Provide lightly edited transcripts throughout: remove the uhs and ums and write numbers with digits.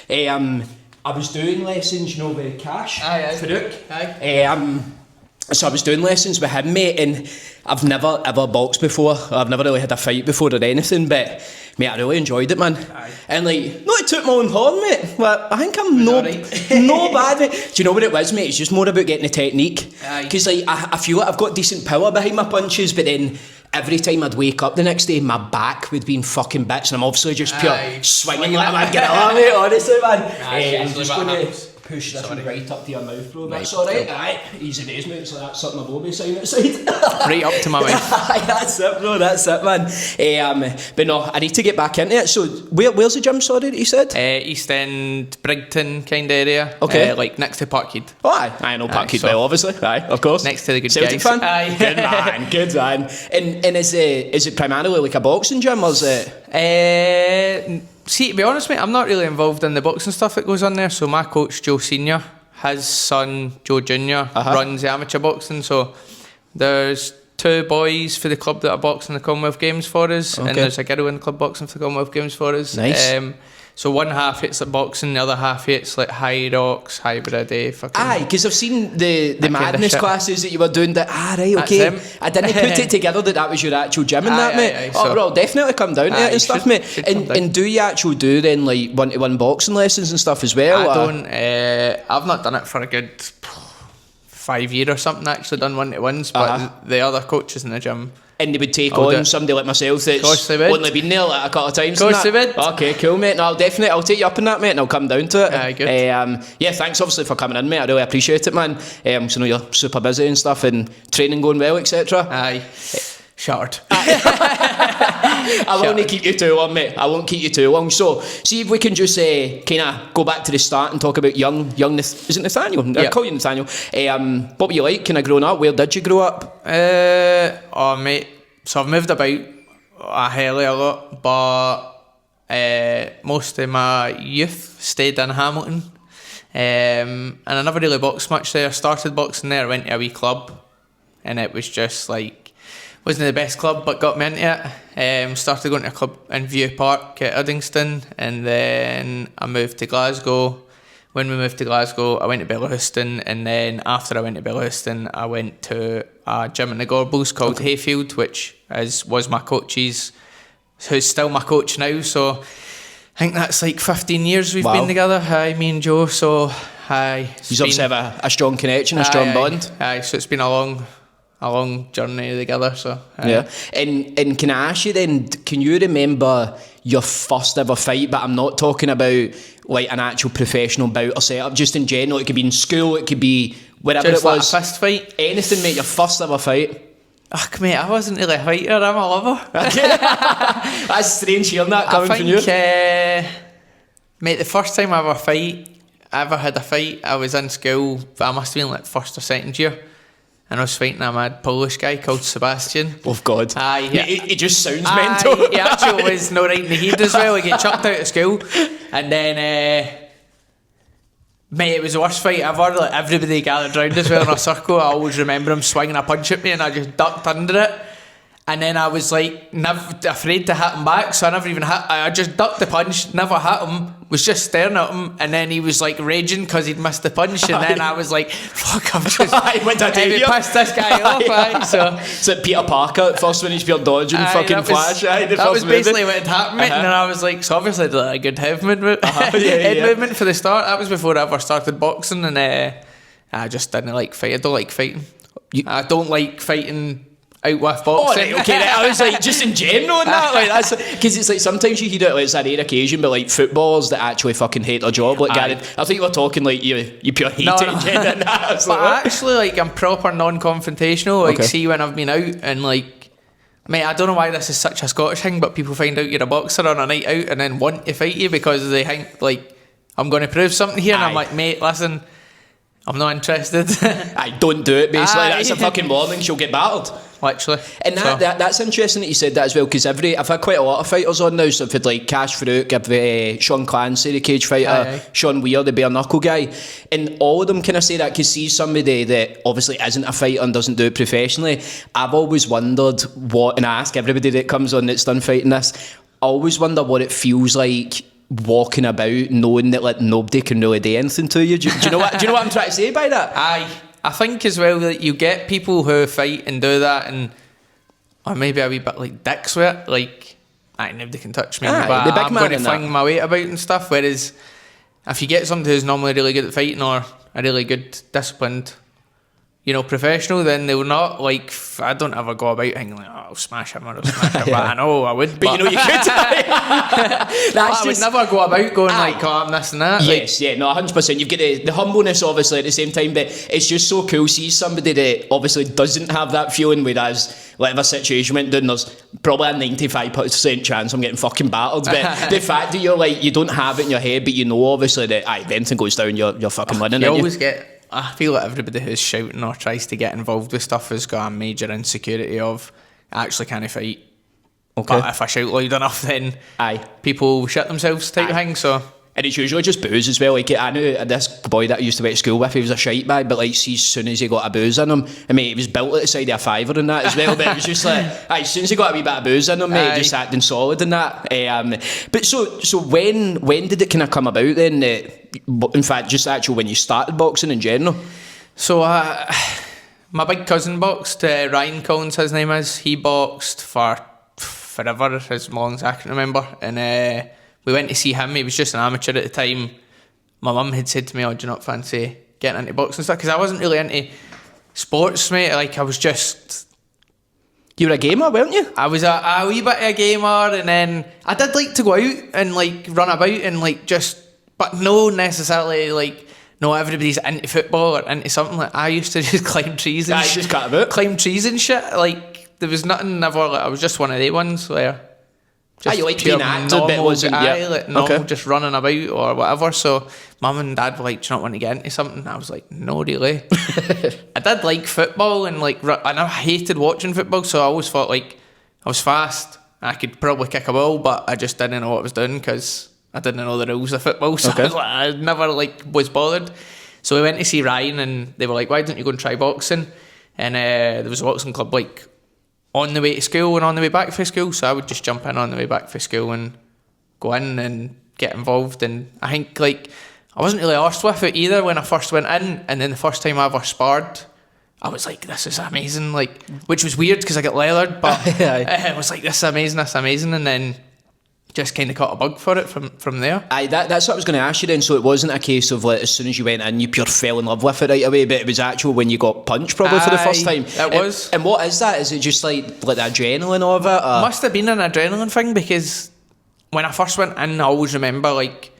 I was doing lessons, you know, with Cash, Farouk. Aye. So I was doing lessons with him, mate, and I've never ever boxed before. I've never really had a fight before or anything, but mate, I really enjoyed it, man. Aye. And like, not to toot my own horn, mate, but I think I'm no bad, mate. Do you know what it was, mate? It's just more about getting the technique. Because like, I feel like I've got decent power behind my punches, but then every time I'd wake up the next day, my back would be in fucking bits, and I'm obviously just pure swinging like I'm get on, mate, honestly, man. I'm just going to push this one right up to your mouth, bro. That's alright. Aye, easy days, mate. So that's something my Bobby sign outside. Right up to my mouth. Aye, that's it, bro. That's it, man. But no, I need to get back into it. So where's the gym? Sorry, that you said? East End, Brighton kind of area. Okay. Like next to Parkhead. Oh, aye. I know Parkhead well, obviously. Aye, of course. Next to the good Celtic guys. fan. Aye. Good man. And is it primarily like a boxing gym, or is it? See, to be honest, mate, I'm not really involved in the boxing stuff that goes on there. So my coach Joe Senior, his son Joe Junior runs the amateur boxing. So there's 2 boys for the club that are boxing the Commonwealth Games for us, and there's a girl in the club boxing for the Commonwealth Games for us. Nice. So one half hits like boxing, the other half hits like high rocks, hybrid, fucking. Aye, because I've seen the madness classes that you were doing. Right, okay. I didn't put it together that was your actual gym and that, mate. So, bro, I'll definitely come down to it and stuff, mate. And do you actually do then like 1-to-1 boxing lessons and stuff as well? I don't. I've not done it for a good 5 years or something. Actually, done 1-to-1s, but the other coaches in the gym. And they would take on somebody like myself that's only been there like a couple of times. Of course they would. Okay, cool, mate. No, I'll take you up on that, mate, and I'll come down to it. Aye, good. Yeah, thanks obviously for coming in, mate. I really appreciate it, man. So I know you're super busy and stuff, and training going well, etc. Aye. Short. I won't keep you too long, mate. I won't keep you too long. So, see if we can just kind of go back to the start and talk about young. Is it Nathaniel? Yep. I call you Nathaniel. What were you like kind of growing up? Where did you grow up? Mate. So I've moved about a hell of a lot, but most of my youth stayed in Hamilton, and I never really boxed much there. I started boxing there, I went to a wee club, and it was just like, wasn't the best club, but got me into it. Started going to a club in View Park at Uddingston, and then I moved to Glasgow. When we moved to Glasgow, I went to Bellahouston, and then after I went to Bellahouston, I went to a gym in the Gorbals called Hayfield, which was my coach's, who's still my coach now. So I think that's like 15 years we've been together. Aye, me and Joe. So aye, you obviously have a strong connection, a strong bond. Aye, so it's been a long journey together. So yeah. And can I ask you then? Can you remember your first ever fight? But I'm not talking about like an actual professional bout or setup. Just in general, it could be in school, it could be wherever just it was. Like a fist fight, anything, mate. Your first ever fight. Ugh, mate, I wasn't really a fighter. I'm a lover. That's strange hearing that coming from you. Mate, the first time I ever had a fight, I was in school, but I must have been like first or second year. And I was fighting a mad Polish guy called Sebastian. Oh God. Aye, yeah. He just sounds mental. He actually was no right in the head as well. He get chucked out of school. And then, mate, it was the worst fight ever. Like, everybody gathered round as well in a circle. I always remember him swinging a punch at me, and I just ducked under it. And then I was like, never afraid to hit him back, so I never even hit. I just ducked the punch, never hit him, was just staring at him, and then he was like raging because he'd missed the punch, and then I was like, fuck, I've just pissed this guy off. So Peter Parker, first when he's pure dodging fucking Flash. That was basically what had happened, and then I was like, so obviously I did a good head movement, movement for the start. That was before I ever started boxing, and I just didn't like fight. I don't like fighting. I don't like fighting out with boxing. Oh, right, okay. I was like, just in general and that, like that's because it's like sometimes you hear it like it's a rare occasion, but like footballers that actually fucking hate their job, like Gary, I think we're talking like you pure hate it in general. And that. But actually, like I'm proper non-confrontational. Like see when I've been out and like, mate, I don't know why this is such a Scottish thing, but people find out you're a boxer on a night out and then want to fight you because they think like I'm going to prove something here, and I'm like, mate, listen, I'm not interested. I don't do it, basically. That's a fucking warning, she'll get battered. Literally. And that's interesting that you said that as well, because I've had quite a lot of fighters on now. So I've had like Cash Farouk, I've Sean Clancy, the cage fighter, Sean Weir, the bare knuckle guy, and all of them kind of say that because see somebody that obviously isn't a fighter and doesn't do it professionally. I've always wondered what, and I ask everybody that comes on that's done fighting this, I always wonder what it feels like walking about knowing that like nobody can really do anything to you. Do you know what I'm trying to say by that? Aye. I think as well that you get people who fight and do that and or maybe a wee bit like dicks with it, like nobody can touch me, but the big I'm man going to in fling that. my weight about and stuff. Whereas if you get somebody who's normally really good at fighting or a really good disciplined, you know, professional, then they will not like. I don't ever go about thinking like, oh, I'll smash him or I'll smash him. But I know I would. But you know you could. I would never go about going like, oh, I'm this and that. Yes, yeah, no, 100%. You've got the humbleness, obviously, at the same time, but it's just so cool. See somebody that obviously doesn't have that feeling, whereas whatever situation went down, there's probably a 95% chance I'm getting fucking battered. But the fact that you're like, you don't have it in your head, but you know, obviously, that if anything goes down, you're fucking winning. You always get. I feel like everybody who's shouting or tries to get involved with stuff has got a major insecurity of I actually can't fight. Okay. But if I shout loud enough, then Aye. people shit themselves type of thing. So. And it's usually just booze as well. Like I knew this boy that I used to went to school with, he was a shite bag, but like see, as soon as he got a booze in him, I mean, he was built at the side of a fiver and that as well, but it was just like, as soon as he got a wee bit of booze in him, mate, just acting solid and that. But so when did it kind of come about then? In fact, just actually when you started boxing in general? So my big cousin boxed, Ryan Collins, his name is. He boxed for forever, as long as I can remember, and we went to see him. He was just an amateur at the time. My mum had said to me, oh, do you not fancy getting into boxing and stuff? Because I wasn't really into sports, mate. Like, I was just... You were a gamer, weren't you? I was a wee bit of a gamer, and then I did like to go out and, like, run about and, like, just... But no necessarily, like... No, everybody's into football or into something. Like, I used to just climb trees and just cut about. Climb trees and shit. Like, there was nothing ever... Like, I was just one of the ones where... You like being active, but wasn't like normal, just running about or whatever. So mum and dad were like, do you not want to get into something? And I was like, no, really. I did like football and like, and I hated watching football, so I always thought like I was fast, I could probably kick a ball, but I just didn't know what I was doing because I didn't know the rules of football. So I never like was bothered. So we went to see Ryan and they were like, why don't you go and try boxing? And there was a boxing club like on the way to school and on the way back from school, so I would just jump in on the way back from school and go in and get involved. And I think like I wasn't really arsed with it either when I first went in, and then the first time I ever sparred I was like, this is amazing, like, which was weird because I got leathered, but I was like, this is amazing, and then just kind of caught a bug for it from there. Aye, that's what I was going to ask you then. So it wasn't a case of like as soon as you went in you pure fell in love with it right away, but it was actual when you got punched probably for the first time. It was. And what is that? Is it just like the adrenaline of it? Or? Must have been an adrenaline thing because when I first went in I always remember like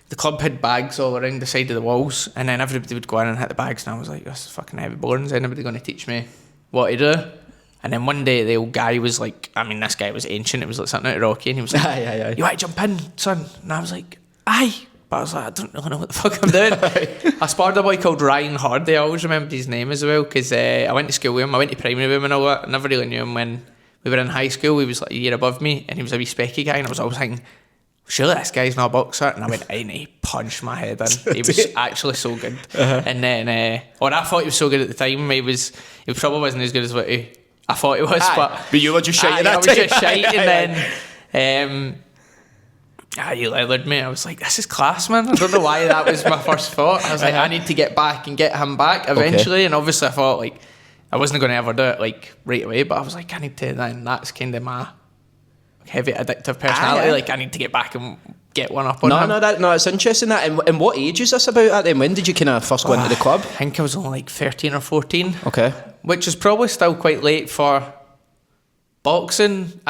the club had bags all around the side of the walls, and then everybody would go in and hit the bags, and I was like, this is fucking heavy bones, anybody going to teach me what to do? And then one day the old guy was like, I mean, this guy was ancient, it was like something out of Rocky, and he was like, aye. You want to jump in, son? And I was like, aye. But I was like, I don't really know what the fuck I'm doing. I sparred a boy called Ryan Hardy. I always remembered his name as well because I went to school with him, I went to primary with him and all that. I never really knew him when we were in high school. He was like a year above me, and he was a wee specky guy, and I was always thinking, surely this guy's not a boxer. And I went in and he punched my head in. He was actually so good. And then or I thought he was so good at the time. He probably wasn't as good as what I thought he was. But you were just shite. I was just shite. And then he leathered me. I was like, this is class, man. I don't know why that was my first thought. I was like, I need to get back and get him back eventually. And obviously I thought like I wasn't going to ever do it like right away, but I was like, I need to. Then that's kind of my heavy addictive personality. Like I need to get back and get one up on him. No, it's interesting that. And what age is this about at then? When did you kind of first go into the club? I think I was only like 13 or 14. Okay. Which is probably still quite late for boxing.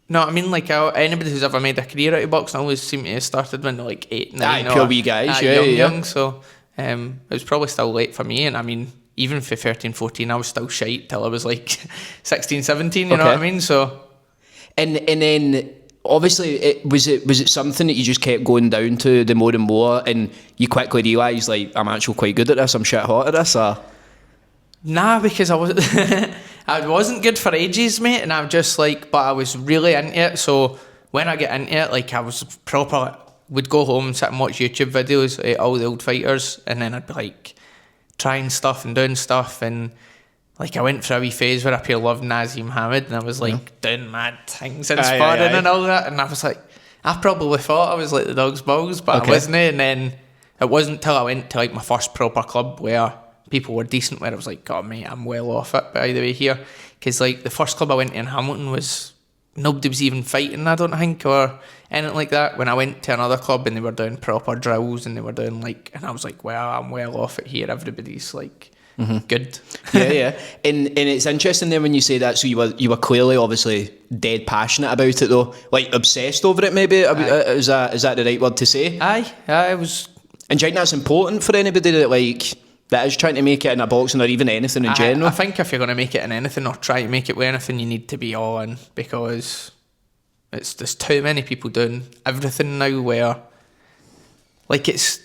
No, I mean like anybody who's ever made a career out of boxing always seem to have started when they're like 8, 9. Pure wee guys, young. So it was probably still late for me. And I mean, even for 13, 14, I was still shite till I was like 16, 17. You know what I mean? So. And then obviously was it something that you just kept going down to the more and more, and you quickly realised like I'm actually quite good at this, I'm shit hot at this, or? Nah, because I wasn't good for ages, mate, and I'm just like, but I was really into it. So when I get into it, like I was would go home and sit and watch YouTube videos of all the old fighters, and then I'd be like trying stuff and doing stuff, and like I went through a wee phase where I pure loved Nazim Hamid, and I was like doing mad things and sparring and all that, and I was like, I probably thought I was like the dog's balls, but I wasn't. And then it wasn't till I went to like my first proper club where people were decent, where I was like, God, mate, I'm well off it, by the way, here. Because like the first club I went to in Hamilton was, nobody was even fighting, I don't think, or anything like that. When I went to another club and they were doing proper drills and they were doing like, and I was like, well, I'm well off it here. Everybody's like good. Yeah. And it's interesting there when you say that. So you were clearly, obviously, dead passionate about it though, like obsessed over it. Maybe is that the right word to say? Aye, I was. And do you think that's important for anybody that is trying to make it in a boxing or even anything in general? I think if you're going to make it in anything or try to make it with anything, you need to be all in, because there's too many people doing everything now where, like, it's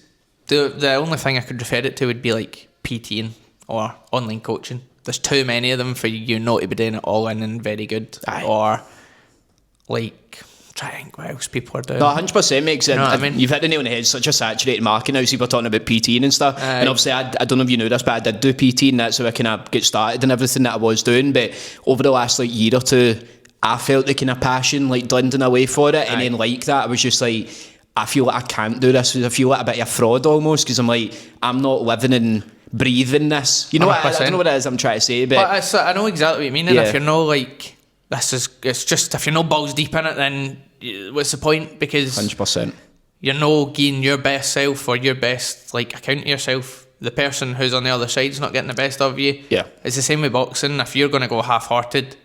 the only thing I could refer it to would be like PTing or online coaching. There's too many of them for you not to be doing it all in and very good. Aye. Or like, try to think what else people are doing. No, 100% makes sense. You know what I mean? You've hit the nail on the head. Such a saturated market now. So people are talking about PT and stuff. And obviously, I don't know if you know this, but I did do PT, and that's how I kind of get started and everything that I was doing. But over the last like year or two, I felt the kind of passion like dwindling away for it. And then like that, I was just like, I feel like I can't do this. I feel like a bit of a fraud almost, because I'm like, I'm not living and breathing this. You know what? I don't know what it is I'm trying to say, but I know exactly what you mean. And if you're not like, it's just, if you're not balls deep in it, then what's the point? Because 100%. you're not getting your best self or your best like account of yourself. The person who's on the other side's not getting the best of you. Yeah. It's the same with boxing. If you're going to go half-hearted,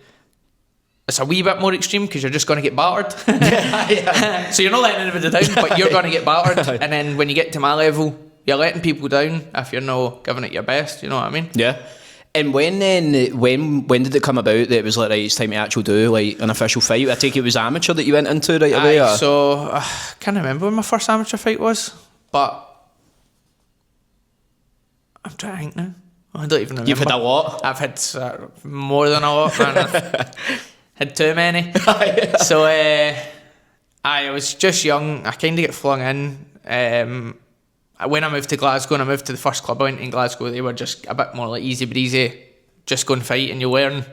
it's a wee bit more extreme because you're just going to get battered. Yeah. So you're not letting anybody down, but you're going to get battered. And then when you get to my level, you're letting people down if you're not giving it your best. You know what I mean? Yeah. And when did it come about that it was like, right, it's time to actually do like an official fight? I take it was amateur that you went into right away? Or? So I can't remember when my first amateur fight was, but I'm trying to think now. I don't even remember. You've had a lot? I've had more than a lot, man. I've had too many. So I was just young. I kind of get flung in. When I moved to Glasgow and I moved to the first club I went in Glasgow, they were just a bit more like easy breezy, just go and fight and you learn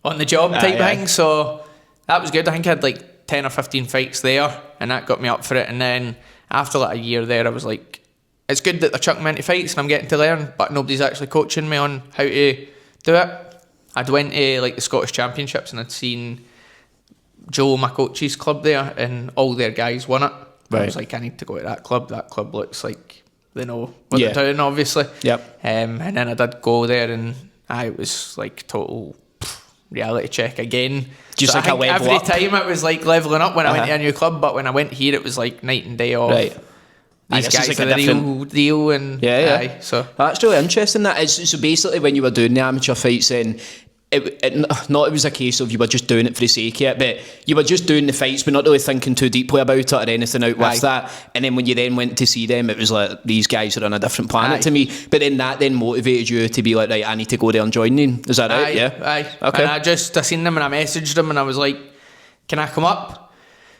on the job type of thing. So that was good. I think I had like 10 or 15 fights there, and that got me up for it. And then after like a year there, I was like, it's good that they're chucking me into fights and I'm getting to learn, but nobody's actually coaching me on how to do it. I'd went to like the Scottish Championships and I'd seen Joe, my coach's club there, and all their guys won it. Right. I was like, I need to go to that club. That club looks like they know what they're doing, obviously. Yep. And then I did go there, and I was like total reality check again. Just so like a level every up. Time it was like leveling up when I went to a new club, but when I went here, it was like night and day off. Right. These guys like are the real deal, and so that's really interesting. That is, so basically when you were doing the amateur fights, then it was a case of you were just doing it for the sake of it, but you were just doing the fights but not really thinking too deeply about it or anything out with that. And then when you then went to see them, it was like, these guys are on a different planet to me. But then that then motivated you to be like, right, I need to go there and join them. Is that right? Aye. Okay. And I seen them and I messaged them and I was like, can I come up?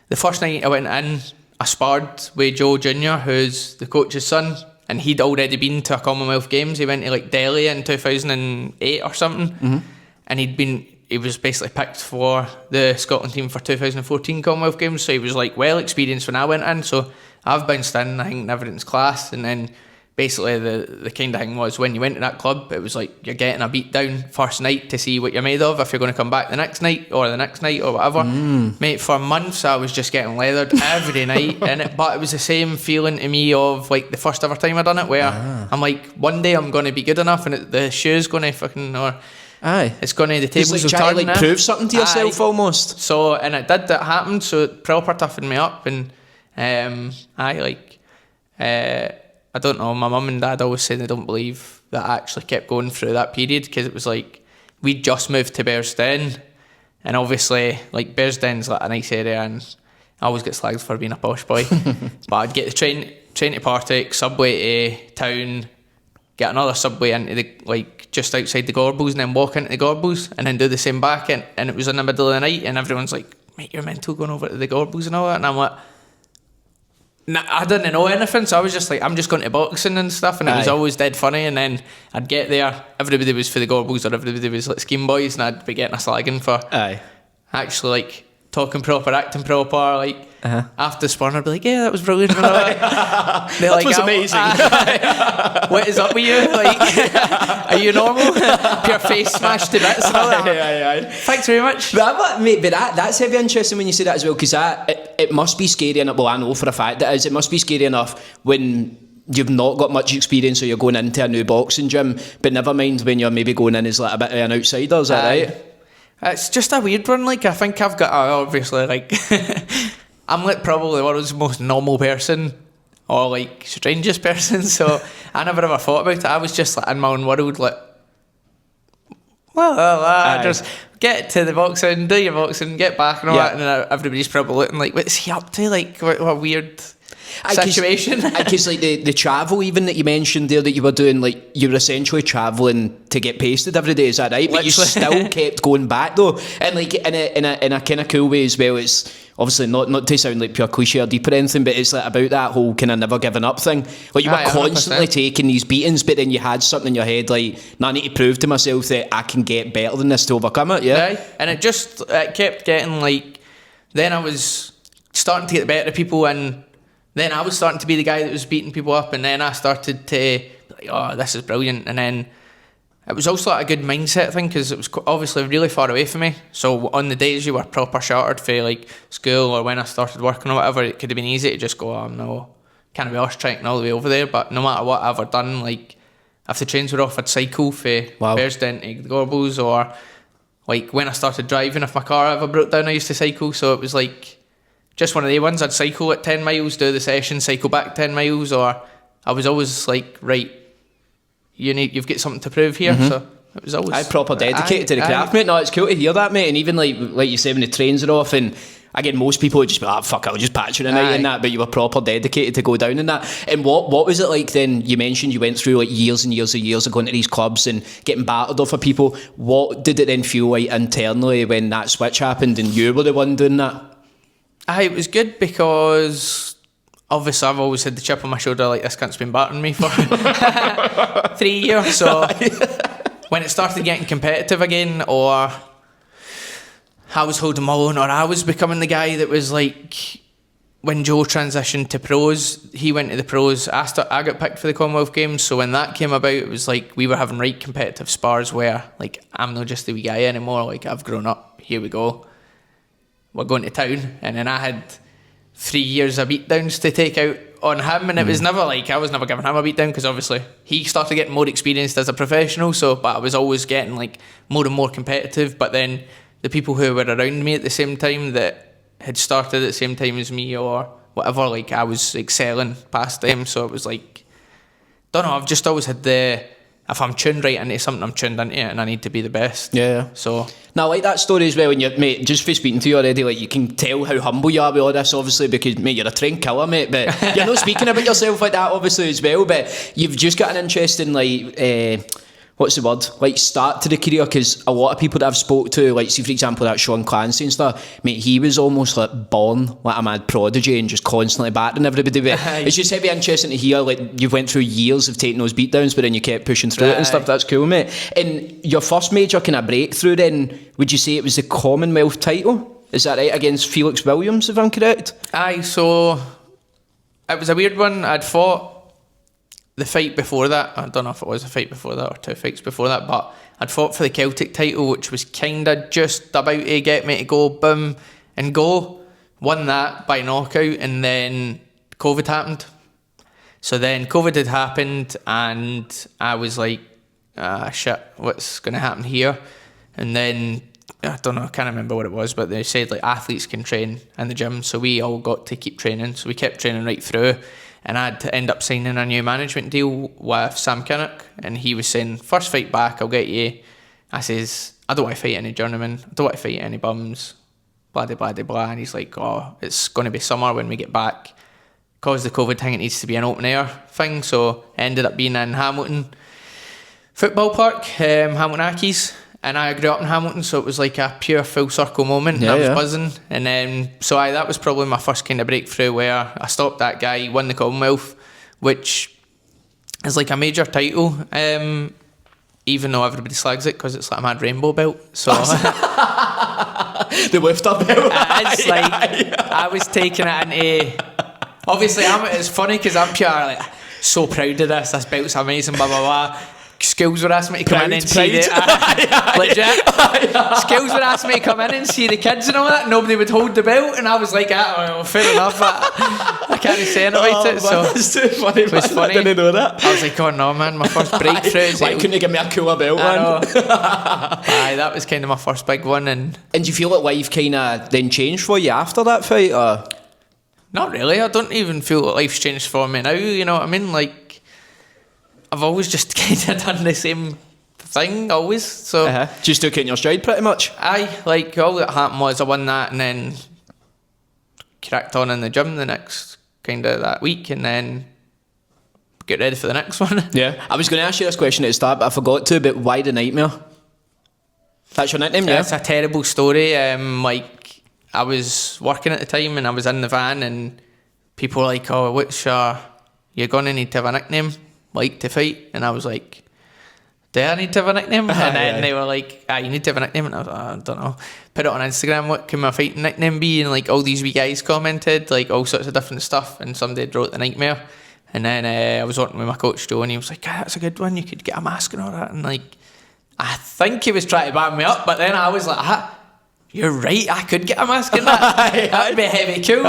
The first night I went in, I sparred with Joe Jr., who's the coach's son, and he'd already been to a Commonwealth Games. He went to like Delhi in 2008 or something. And he was basically picked for the Scotland team for 2014 Commonwealth Games, so he was like well experienced when I went in. So I've bounced in, I think, in everything's class. And then basically the kind of thing was, when you went to that club, it was like you're getting a beat down first night to see what you're made of, if you're going to come back the next night or whatever. Mate, for months I was just getting leathered every night, but it was the same feeling to me of like the first ever time I done it, where I'm like, one day I'm going to be good enough, and the shoe's going to fucking, or it's going to, the tables like will trying turn to like prove something to yourself almost. So, and it did, that happened, so it proper toughened me up. And I don't know, my mum and dad always say they don't believe that I actually kept going through that period, because it was like, we'd just moved to Bearsden, and obviously like Bearsden's like a nice area, and I always get slagged for being a posh boy. But I'd get the train to Partick, subway to town, get another subway into the, like, just outside the Gorbals, and then walk into the Gorbals and then do the same back. And it was in the middle of the night, and everyone's like, mate, you're mental going over to the Gorbals and all that. And I'm like, nah, I didn't know anything, so I was just like, I'm just going to boxing and stuff. And it was always dead funny. And then I'd get there, everybody was for the Gorbals, or everybody was like scheme boys, and I'd be getting a slagging for actually like talking proper, acting proper, like after the spawner, I'd be like, yeah, that was brilliant. That was amazing. What is up with you? Like, are you normal? Pure face smashed to bits and all that. Thanks very much. That's heavy interesting when you say that as well, because it must be scary enough. Well, I know for a fact it is. It must be scary enough when you've not got much experience, or you're going into a new boxing gym, but never mind when you're maybe going in as like a bit of an outsider. Is that right? It's just a weird one. Like, I think I've got obviously, like, I'm like probably the world's most normal person, or like strangest person. So I never ever thought about it. I was just like in my own world, like, just get to the boxing, do your boxing, get back and all that, and then everybody's probably looking like, what's he up to? Like, what weird situation. Because like the travel even that you mentioned there that you were doing, like you were essentially travelling to get pasted every day, is that right? But you still kept going back though, and like in a kind of cool way as well. It's obviously not to sound like pure cliche or deep or anything, but it's like about that whole kind of never giving up thing. Like you were constantly 100%. Taking these beatings, but then you had something in your head like, I need to prove to myself that I can get better than this to overcome it. And it kept getting like, then I was starting to get better at people, and then I was starting to be the guy that was beating people up, and then I started to be like, oh, this is brilliant. And then it was also like a good mindset thing, because it was obviously really far away from me. So on the days you were proper shattered for like school, or when I started working or whatever, it could have been easy to just go, oh no, can't be arse trekking all the way over there. But no matter what I've ever done, like if the trains were off, I'd cycle for Bearsden to the Gorbals, or like when I started driving, if my car ever broke down, I used to cycle. So it was like just one of the ones. I'd cycle at 10 miles, do the session, cycle back 10 miles, or I was always like, right, you've got something to prove here. So it was always proper dedicated to the craft, mate. No, it's cool to hear that, mate. And even like you said, when the trains are off, and again, most people would just be like, fuck, I'll just patch it a night and that, but you were proper dedicated to go down in that. And what was it like then? You mentioned you went through like years and years of going to these clubs and getting battered off of people. What did it then feel like internally when that switch happened and you were the one doing that? It was good, because obviously I've always had the chip on my shoulder, like, this cunt's been battering me for 3 years. So when it started getting competitive again, or I was holding my own, or I was becoming the guy that was like, when Joe transitioned to pros, he went to the pros, I got picked for the Commonwealth Games. So when that came about, it was like we were having right competitive spars where like, I'm not just the wee guy anymore, like I've grown up, here we go, we're going to town. And then I had 3 years of beatdowns to take out on him, and it was never like, I was never giving him a beatdown, because obviously he started getting more experienced as a professional, so, but I was always getting like more and more competitive. But then the people who were around me at the same time that had started at the same time as me or whatever, like I was excelling past them. So it was like, don't know, I've just always had if I'm tuned right into something, I'm tuned into it, and I need to be the best. Yeah. So now, like that story as well, when you're, mate, just for speaking to you already, like you can tell how humble you are with all this, obviously, because, mate, you're a trained killer, mate, but you're not speaking about yourself like that, obviously, as well, but you've just got an interesting, like, what's the word, like start to the career, because a lot of people that I've spoke to, like, see for example that Sean Clancy and stuff, mate, he was almost like born like a mad prodigy and just constantly battering everybody. But it's just heavy interesting to hear, like, you've went through years of taking those beatdowns, but then you kept pushing through it and stuff. That's cool, mate. And your first major kind of breakthrough then, would you say it was the Commonwealth title? Is that right, against Felix Williams, if I'm correct? Aye, so it was a weird one. I'd fought the fight before that, I don't know if it was a fight before that or 2 fights before that, but I'd fought for the Celtic title, which was kind of just about to get me to go boom and go. Won that by knockout, and then COVID happened. So then COVID had happened, and I was like, shit, what's going to happen here? And then, I don't know, I can't remember what it was, but they said like athletes can train in the gym, so we all got to keep training. So we kept training right through. And I'd end up signing a new management deal with Sam Kinnock, and he was saying, first fight back, I'll get you. I says, I don't want to fight any journeymen, I don't want to fight any bums, blah, blah, blah, blah. And he's like, oh, it's going to be summer when we get back. Because the COVID thing, it needs to be an open air thing. So it ended up being in Hamilton Football Park, Hamilton Accies. And I grew up in Hamilton, so it was like a pure full circle moment. I was buzzing. And then, so that was probably my first kind of breakthrough, where I stopped that guy, won the Commonwealth, which is like a major title, even though everybody slags it because it's like a mad rainbow belt. So The lifter belt. It's like, I was taking it into... Obviously, it's funny because I'm pure like, so proud of this belt's amazing, blah, blah, blah. Schools were asking me to come in and see the... legit. Schools were asking me to come in and see the kids and all that. Nobody would hold the belt, and I was like, well, fair enough. I can't say anything about it. So it's too funny. It was funny. I didn't know that. I was like, oh no, man, my first breakthrough. Why couldn't you give me a cooler belt, man? Aye, that was kind of my first big one. And do you feel like life kind of then changed for you after that fight, or...? Not really. I don't even feel like life's changed for me now, you know what I mean? Like, I've always just kind of done the same thing, always, so... Just took it in your stride, pretty much? Aye, like, all that happened was I won that and then cracked on in the gym the next, kind of, that week, and then get ready for the next one. Yeah. I was going to ask you this question at the start, but I forgot to, but why The Nightmare? That's your nickname, yeah? It's a terrible story, like... I was working at the time and I was in the van and people were like, oh, you're going to need to have a nickname, like, to fight. And I was like, do I need to have a nickname? And then they were like, you need to have a nickname. And I was like, I don't know. Put it on Instagram, what can my fighting nickname be? And like all these wee guys commented, like all sorts of different stuff. And somebody wrote The Nightmare. And then I was working with my coach Joe and he was like, that's a good one. You could get a mask and all that. And like, I think he was trying to back me up. But then I was like, you're right, I could get a mask in that. That'd be heavy cool.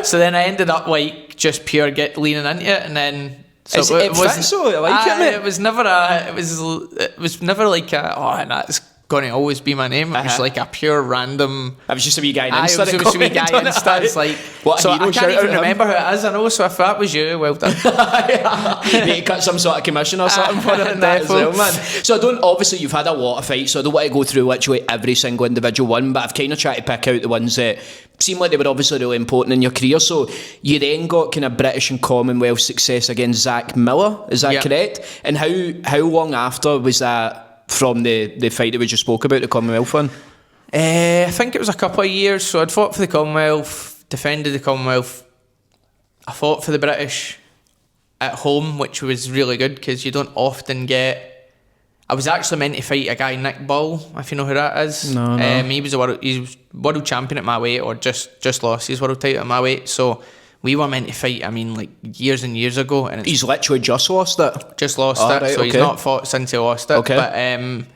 So then I ended up like just pure leaning into it, and then so it fits, so I like it, mate. It was never like that's going to always be my name. It was like a pure random. I was just a wee guy in Insta. It was a wee guy in Insta. It's like, so I can't even remember who it is. I know. So if that was you, well done. Maybe cut some sort of commission or something for it in that as well, man. So obviously you've had a lot of fights, so I don't want to go through literally every single individual one, but I've kind of tried to pick out the ones that seem like they were obviously really important in your career. So you then got kind of British and Commonwealth success against Zach Miller, is that correct? And how long after was that from the fight that we just spoke about, the Commonwealth one? I think it was a couple of years. So I'd fought for the Commonwealth, defended the Commonwealth. I fought for the British at home, which was really good because you don't often get... I was actually meant to fight a guy, Nick Ball, if you know who that is. No. He was world champion at my weight, or just lost his world title at my weight. So we were meant to fight, I mean, like years and years ago. And he's literally just lost it? Just lost it, right, so he's not fought since he lost it. Okay. But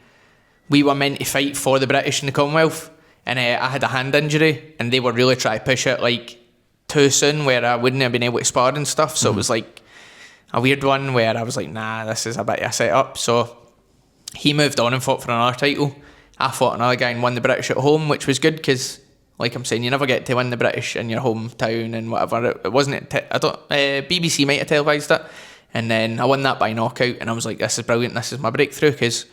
we were meant to fight for the British in the Commonwealth, and I had a hand injury, and they were really trying to push it like too soon, where I wouldn't have been able to spar and stuff. So it was like a weird one where I was like, nah, this is a bit of a set-up. So he moved on and fought for another title. I fought another guy and won the British at home, which was good because, like I'm saying, you never get to win the British in your hometown and whatever. It wasn't. BBC might have televised it, and then I won that by knockout, and I was like, this is brilliant. This is my breakthrough because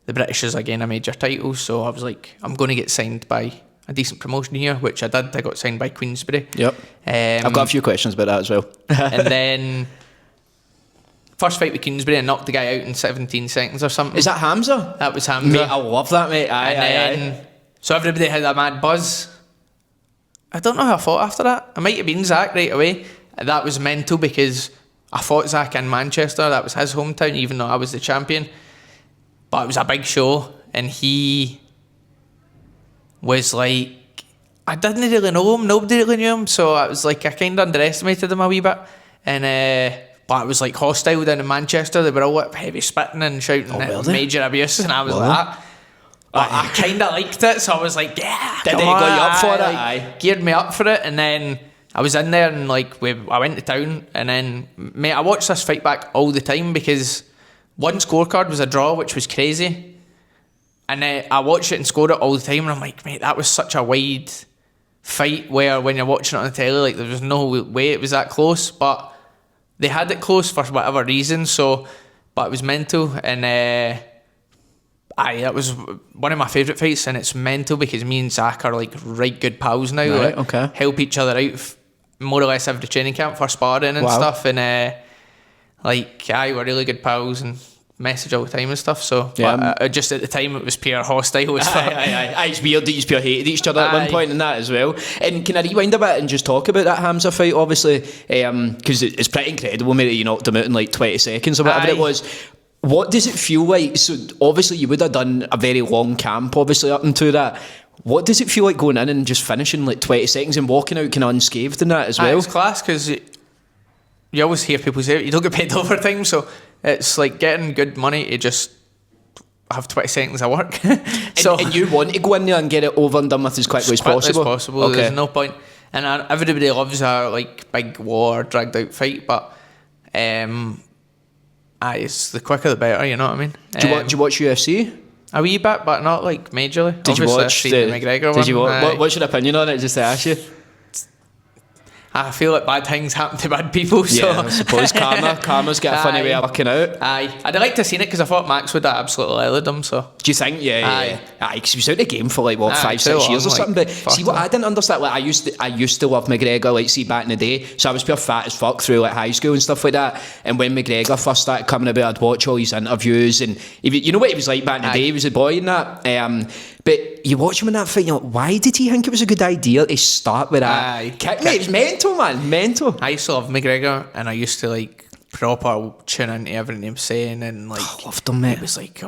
the British is again a major title. So I was like, I'm going to get signed by a decent promotion here, which I did. I got signed by Queensberry. Yep. I've got a few questions about that as well. And then first fight with Queensberry, and knocked the guy out in 17 seconds or something. Is that Hamza? That was Hamza. Mate, I love that, mate. Aye. So everybody had a mad buzz. I don't know how I fought after that. I might have been Zach right away. That was mental because I fought Zach in Manchester. That was his hometown, even though I was the champion. But it was a big show, and he was like, I didn't really know him. Nobody really knew him. So I was like, I kind of underestimated him a wee bit. And but it was like hostile down in Manchester. They were all heavy spitting and shouting major abuse, and I was like, but I kind of liked it, so I was like, yeah. Did it go you up for it? Aye. Geared me up for it, and then I was in there, and like I went to town, and then mate, I watched this fight back all the time because one scorecard was a draw, which was crazy, and I watched it and scored it all the time, and I'm like, mate, that was such a wide fight where when you're watching it on the telly, like there was no way it was that close, but they had it close for whatever reason. So, but it was mental, and that was one of my favourite fights, and it's mental because me and Zach are like right good pals now. Right, like, okay. Help each other out more or less every training camp for sparring and stuff, and we're really good pals and message all the time and stuff. So yeah, but, just at the time it was pure hostile. It's weird that you pure hated each other at one point in that as well. And can I rewind a bit and just talk about that Hamza fight, obviously, because it's pretty incredible, mate, that you knocked him out in like 20 seconds or whatever it was. What does it feel like? So obviously you would have done a very long camp, obviously, up until that. What does it feel like going in and just finishing like 20 seconds and walking out kind of unscathed in that as well? It's class because you always hear people say you don't get paid overtime, so it's like getting good money to just have 20 seconds of work. And you want to go in there and get it over and done with as quickly as possible? Okay. There's no point. And everybody loves a like big war, dragged out fight, but it's the quicker the better, you know what I mean? Do you watch UFC? A wee bit, but not like majorly. Did you watch the McGregor one? What's your opinion on it, just to ask you? I feel like bad things happen to bad people, so... Yeah, I suppose karma's got a funny way of working out. Aye. I'd like to have seen it because I thought Max would have absolutely leveled him, so... Do you think? Yeah. Aye, because he was out of the game for like, 5-6 years or something. But see, what I didn't understand, like, I used to love McGregor, like, see, back in the day. So I was pure fat as fuck through like high school and stuff like that. And when McGregor first started coming about, I'd watch all his interviews. And you know what he was like back in the day? He was a boy and that. But you watch him in that fight, you're like, why did he think it was a good idea to start with that kick? Mate, it was mental, man, mental. I used to love McGregor, and I used to like proper tune into everything he was saying, and like loved him, mate. It was like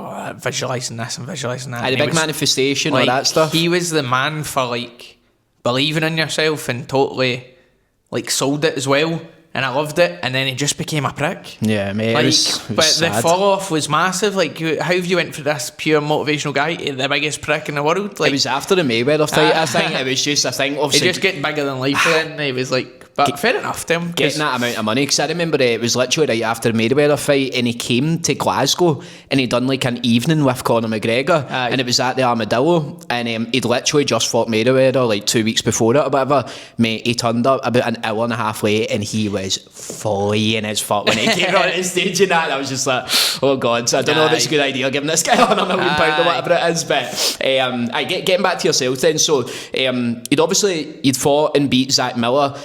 visualising this and visualising that. And a big manifestation, like, all that stuff. He was the man for like believing in yourself and totally like sold it as well. And I loved it, and then he just became a prick. Yeah, mate. Like, it was but sad. the fall off was massive. Like, how have you went from this pure motivational guy to the biggest prick in the world? Like, it was after the Mayweather fight. I think it was just. I think obviously he just getting bigger than life. Then he was like, but fair enough to him. Getting that amount of money, because I remember it was literally right after the Mayweather fight, and he came to Glasgow and he'd done like an evening with Conor McGregor, and it was at the Armadillo, and he'd literally just fought Mayweather like 2 weeks before it or whatever. Mate, he turned up about an hour and a half late, and he was flying as fuck when he came on the stage and that. I was just like, oh god. So I don't know if it's a good idea giving this guy £100 million or whatever it is, but getting back to yourself then. So you'd fought and beat Zach Miller.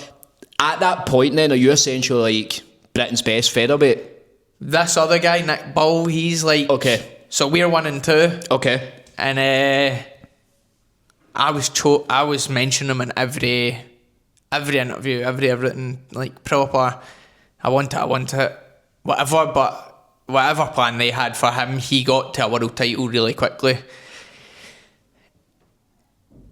At that point then, are you essentially like Britain's best featherweight? This other guy, Nick Bull, he's like... Okay. So we're 1 and 2. Okay. And I was mentioning him in every interview, everything, like proper. I want it, whatever. But whatever plan they had for him, he got to a world title really quickly.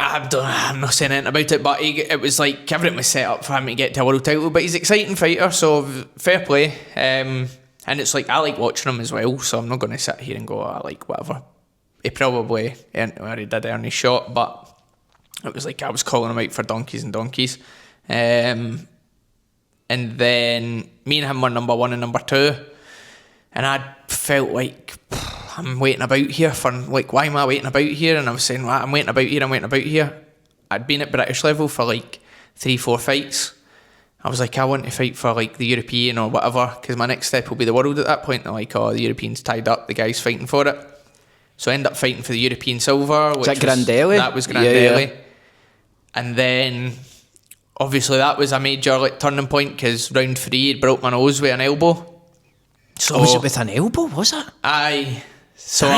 I'm not saying anything about it, but it was like everything was set up for him to get to a world title. But he's an exciting fighter, so fair play. And it's like I like watching him as well, so I'm not going to sit here and go, I like whatever. He probably already did earn his shot, but it was like I was calling him out for donkeys and donkeys. And then me and him were number 1 and number 2, and I felt like I'm waiting about here for like, why am I waiting about here? And I was saying, well, I'm waiting about here. I'd been at British level for like 3-4 fights. I was like, I want to fight for like the European or whatever, because my next step will be the world at that point. And like, oh, the European's tied up, the guy's fighting for it. So I ended up fighting for the European silver. Was that Grandelli? That was Grandelli. Yeah. And then obviously that was a major like turning point, because round 3 it broke my nose with an elbow. So was it with an elbow, was it? Aye. So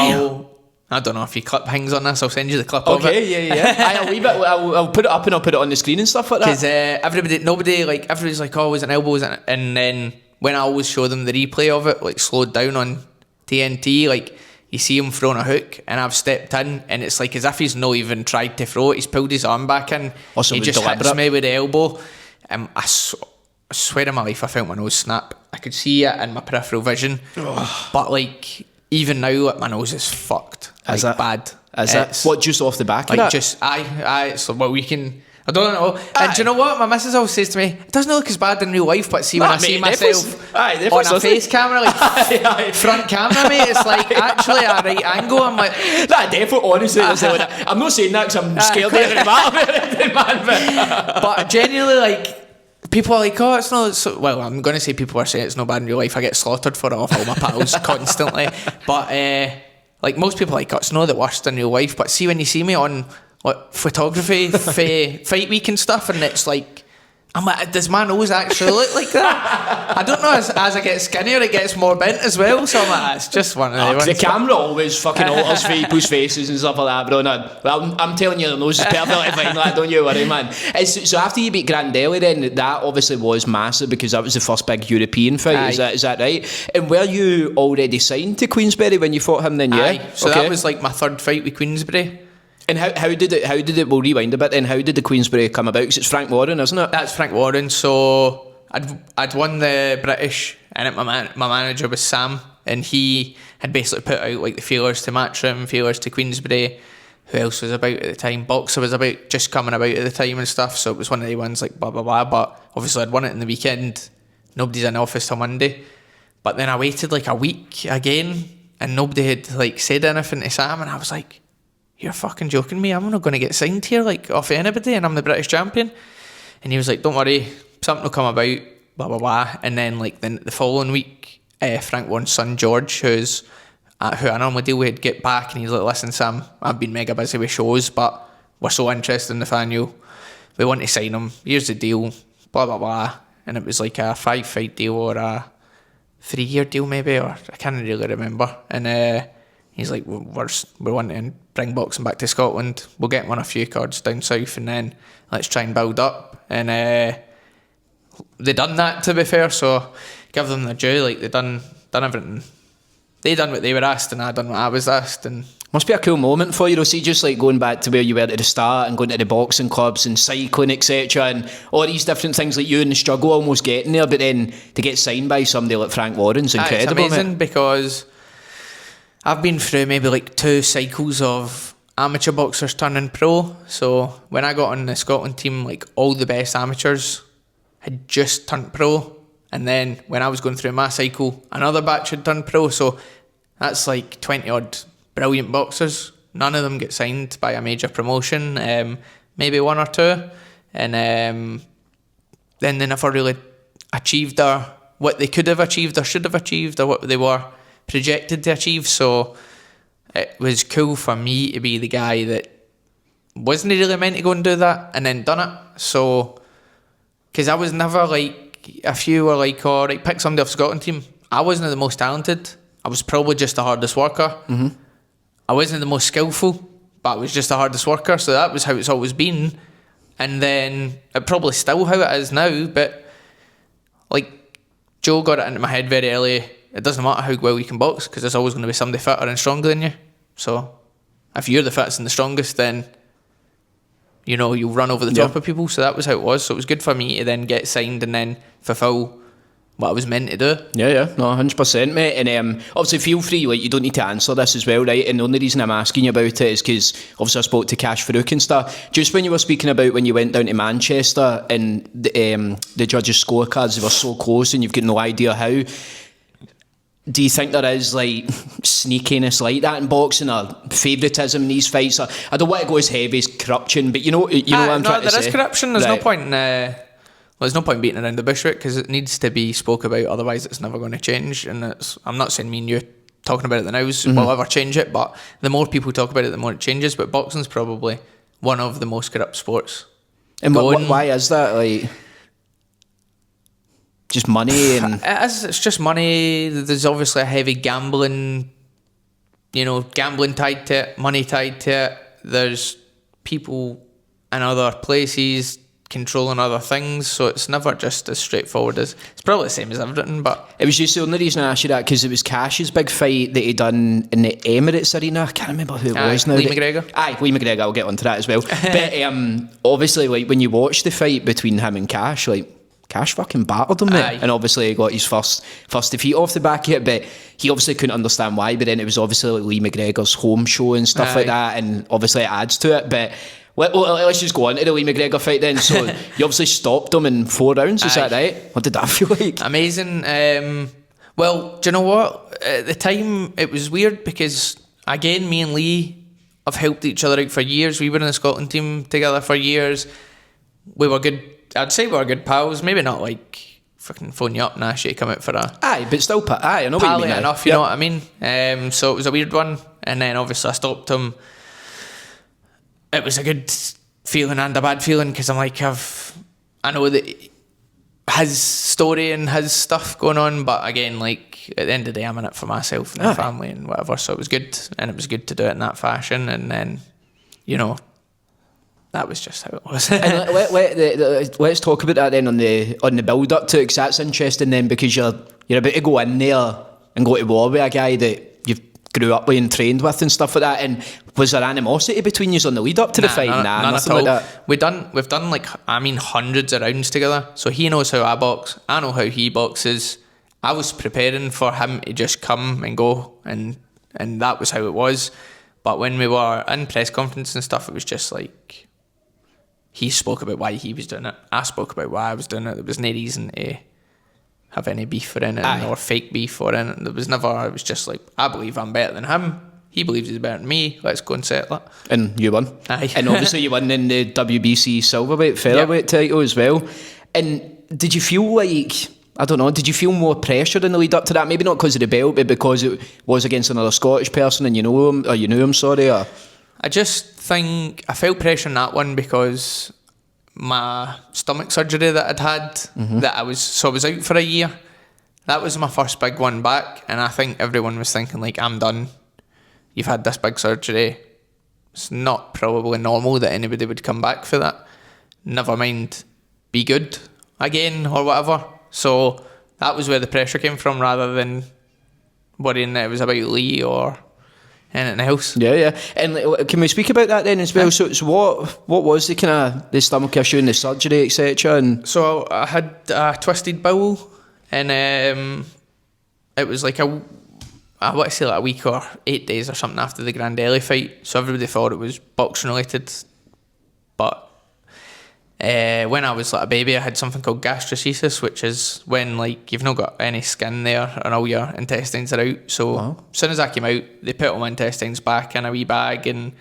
I don't know if you clip things on this. I'll send you the clip of it. Okay, yeah. I'll put it up and I'll put it on the screen and stuff like that. Because everybody's like, oh, was it an elbow? And then when I always show them the replay of it, like slowed down on TNT, like you see him throwing a hook, and I've stepped in, and it's like as if he's not even tried to throw it. He's pulled his arm back in. Also, he just hits me with the elbow. I swear in my life I felt my nose snap. I could see it in my peripheral vision, but like even now, like, my nose is fucked. Is like it bad? Is it? What, just off the back of like that? Just so well we can. I don't know. And do you know what? My missus always says to me, it doesn't look as bad in real life, but see when I see myself on a face camera, like front camera, mate, it's like actually a right angle. I'm like, that definitely, honestly, I'm not saying that because I'm scared of anything, man. But genuinely, like, people are like, oh, it's not so, well, I'm going to say people are saying it's not bad in real life. I get slaughtered for it off all my pals constantly. But like most people are like, oh, it's not the worst in real life. But see when you see me on like photography, fight week and stuff, and it's like, I'm like, does my nose actually look like that? I don't know, as I get skinnier it gets more bent as well, so I'm like, it's just one of the ones. The camera always fucking alters people's faces and stuff like that, bro. No, well, I'm telling you, the nose is perfectly fine, like, don't you worry, man. So after you beat Grandelli then, that obviously was massive because that was the first big European fight, is that right? And were you already signed to Queensberry when you fought him then, yeah? Aye. So that was like my third fight with Queensberry. And how did it, we'll rewind a bit then, how did the Queensberry come about? Because it's Frank Warren, isn't it? That's Frank Warren. So I'd won the British, and my manager was Sam, and he had basically put out like the feelers to Matchroom, feelers to Queensberry. Who else was about at the time? Boxer was just coming about at the time and stuff, so it was one of the ones like blah blah blah, but obviously I'd won it in the weekend. Nobody's in the office till Monday. But then I waited like a week again, and nobody had like said anything to Sam, and I was like, you're fucking joking me, I'm not going to get signed here like off of anybody, and I'm the British champion. And he was like, don't worry, something will come about, blah blah blah. And then like the following week, Frank Warren's son George, who I normally deal with, get back, and he's like, listen Sam, I've been mega busy with shows, but we're so interested in Nathaniel, we want to sign him, here's the deal, blah blah blah. And it was like a 5-fight deal or a 3-year deal maybe, or I can't really remember. And he's like, we're wanting to bring boxing back to Scotland, we'll get him on a few cards down south, and then let's try and build up. And they done that, to be fair, so give them the due, like they done everything. They done what they were asked, and I done what I was asked. And must be a cool moment for you, though. See, just like going back to where you were at the start and going to the boxing clubs and cycling, etc., and all these different things, like you and the struggle almost getting there, but then to get signed by somebody like Frank Warren's incredible. It's amazing, because I've been through maybe like 2 cycles of amateur boxers turning pro. So when I got on the Scotland team, like all the best amateurs had just turned pro. And then when I was going through my cycle, another batch had turned pro. So that's like 20 odd brilliant boxers. None of them get signed by a major promotion, maybe 1 or 2. And then they never really achieved what they could have achieved or should have achieved, or what they were projected to achieve. So it was cool for me to be the guy that wasn't really meant to go and do that, and then done it. So, because I was never like, a few were like, oh, right, pick somebody off the Scotland team. I wasn't the most talented. I was probably just the hardest worker. Mm-hmm. I wasn't the most skillful, but I was just the hardest worker. So that was how it's always been. And then it probably still how it is now. But like Joe got it into my head very early. It doesn't matter how well you can box, because there's always going to be somebody fitter and stronger than you. So if you're the fittest and the strongest, then you know, you'll run over the top of people. So that was how it was. So it was good for me to then get signed and then fulfill what I was meant to do. Yeah, no, 100%, mate. And obviously feel free, like, you don't need to answer this as well, right? And the only reason I'm asking you about it is because obviously I spoke to Cash Farouk and stuff. Just when you were speaking about when you went down to Manchester and the judges' scorecards, they were so close and you've got no idea how. Do you think there is like sneakiness like that in boxing, or favouritism in these fights? I don't want to go as heavy as corruption, but you know what I'm trying to say. There is corruption. There's no point in there's no point beating around the bush with it, because it needs to be spoke about. Otherwise, it's never going to change. And I'm not saying me and you talking about it the nows will ever change it, but the more people talk about it, the more it changes. But boxing's probably one of the most corrupt sports. And why is that? Like, just money? And it's just money. There's obviously a heavy gambling tied to it, money tied to it. There's people in other places controlling other things, so it's never just as straightforward as, it's probably the same as everything. But it was just the only reason I asked you that, because it was Cash's big fight that he done in the Emirates Arena. I can't remember who it was now. Lee McGregor. Lee McGregor, I'll get onto that as well. But obviously, like, when you watch the fight between him and Cash, like, Cash fucking battered him, mate. And obviously he got his first defeat off the back of it, but he obviously couldn't understand why. But then it was obviously like Lee McGregor's home show and stuff like that, and obviously it adds to it. But let's just go on to the Lee McGregor fight then. So you obviously stopped him in 4 rounds, is that right? What did that feel like? Amazing. Well, do you know what? At the time, it was weird because, again, me and Lee have helped each other out for years. We were in the Scotland team together for years. We were good. I'd say we were good pals. Maybe not like fucking phone you up and ask you to come out for a... Aye, but still, I know what you mean. Enough, you know what I mean? So it was a weird one. And then obviously I stopped him. It was a good feeling and a bad feeling, because I'm like, I know that his story and his stuff going on, but again, like, at the end of the day, I'm in it for myself and my family and whatever. So it was good, and it was good to do it in that fashion. And then, you know, that was just how it was. And let's talk about that then on the build up to it, because that's interesting then, because you're about to go in there and go to war with a guy that you've grew up with and trained with and stuff like that. And was there animosity between you on the lead up to the fight? None Nothing at all. like that. We've done like, hundreds of rounds together. So he knows how I box. I know how he boxes. I was preparing for him to just come and go, and that was how it was. But when we were in press conference and stuff, it was just like, he spoke about why he was doing it. I spoke about why I was doing it. There was no reason to have any beef or anything, or fake beef or anything. There was never. It was just like, I believe I'm better than him. He believes he's better than me. Let's go and settle it. And you won. Aye. And obviously you won in the WBC silverweight, featherweight title as well. And did you feel like, I don't know, did you feel more pressure in the lead up to that? Maybe not because of the belt, but because it was against another Scottish person and you knew him, sorry. Or? I just think I felt pressure in that one because my stomach surgery that I'd had, that I was out for a year. That was my first big one back, and I think everyone was thinking like, I'm done. You've had this big surgery. It's not probably normal that anybody would come back for that. Never mind, be good again or whatever. So that was where the pressure came from, rather than worrying that it was about Lee or anything else. Yeah. And can we speak about that then as well? So what was the kind of the stomach issue and the surgery, etc.? And so I had a twisted bowel, and it was like I want to say like a week or 8 days or something after the Grandelli fight. So everybody thought it was boxing related, but when I was like a baby, I had something called gastrocesis, which is when like you've not got any skin there and all your intestines are out. So as soon as I came out, they put all my intestines back in a wee bag and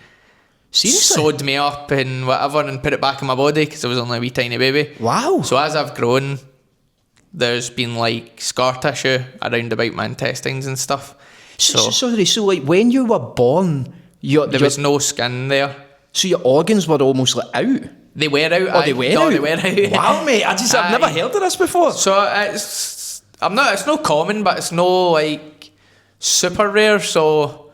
sewed me up and whatever and put it back in my body because I was only a wee tiny baby. Wow. So as I've grown, there's been like scar tissue around about my intestines and stuff. Sorry, so like when you were born, there was no skin there. So your organs were almost like out? They were out. Oh, they were out? They were out. Wow, mate, I've never heard of this before. So it's not common, but it's no like super rare. So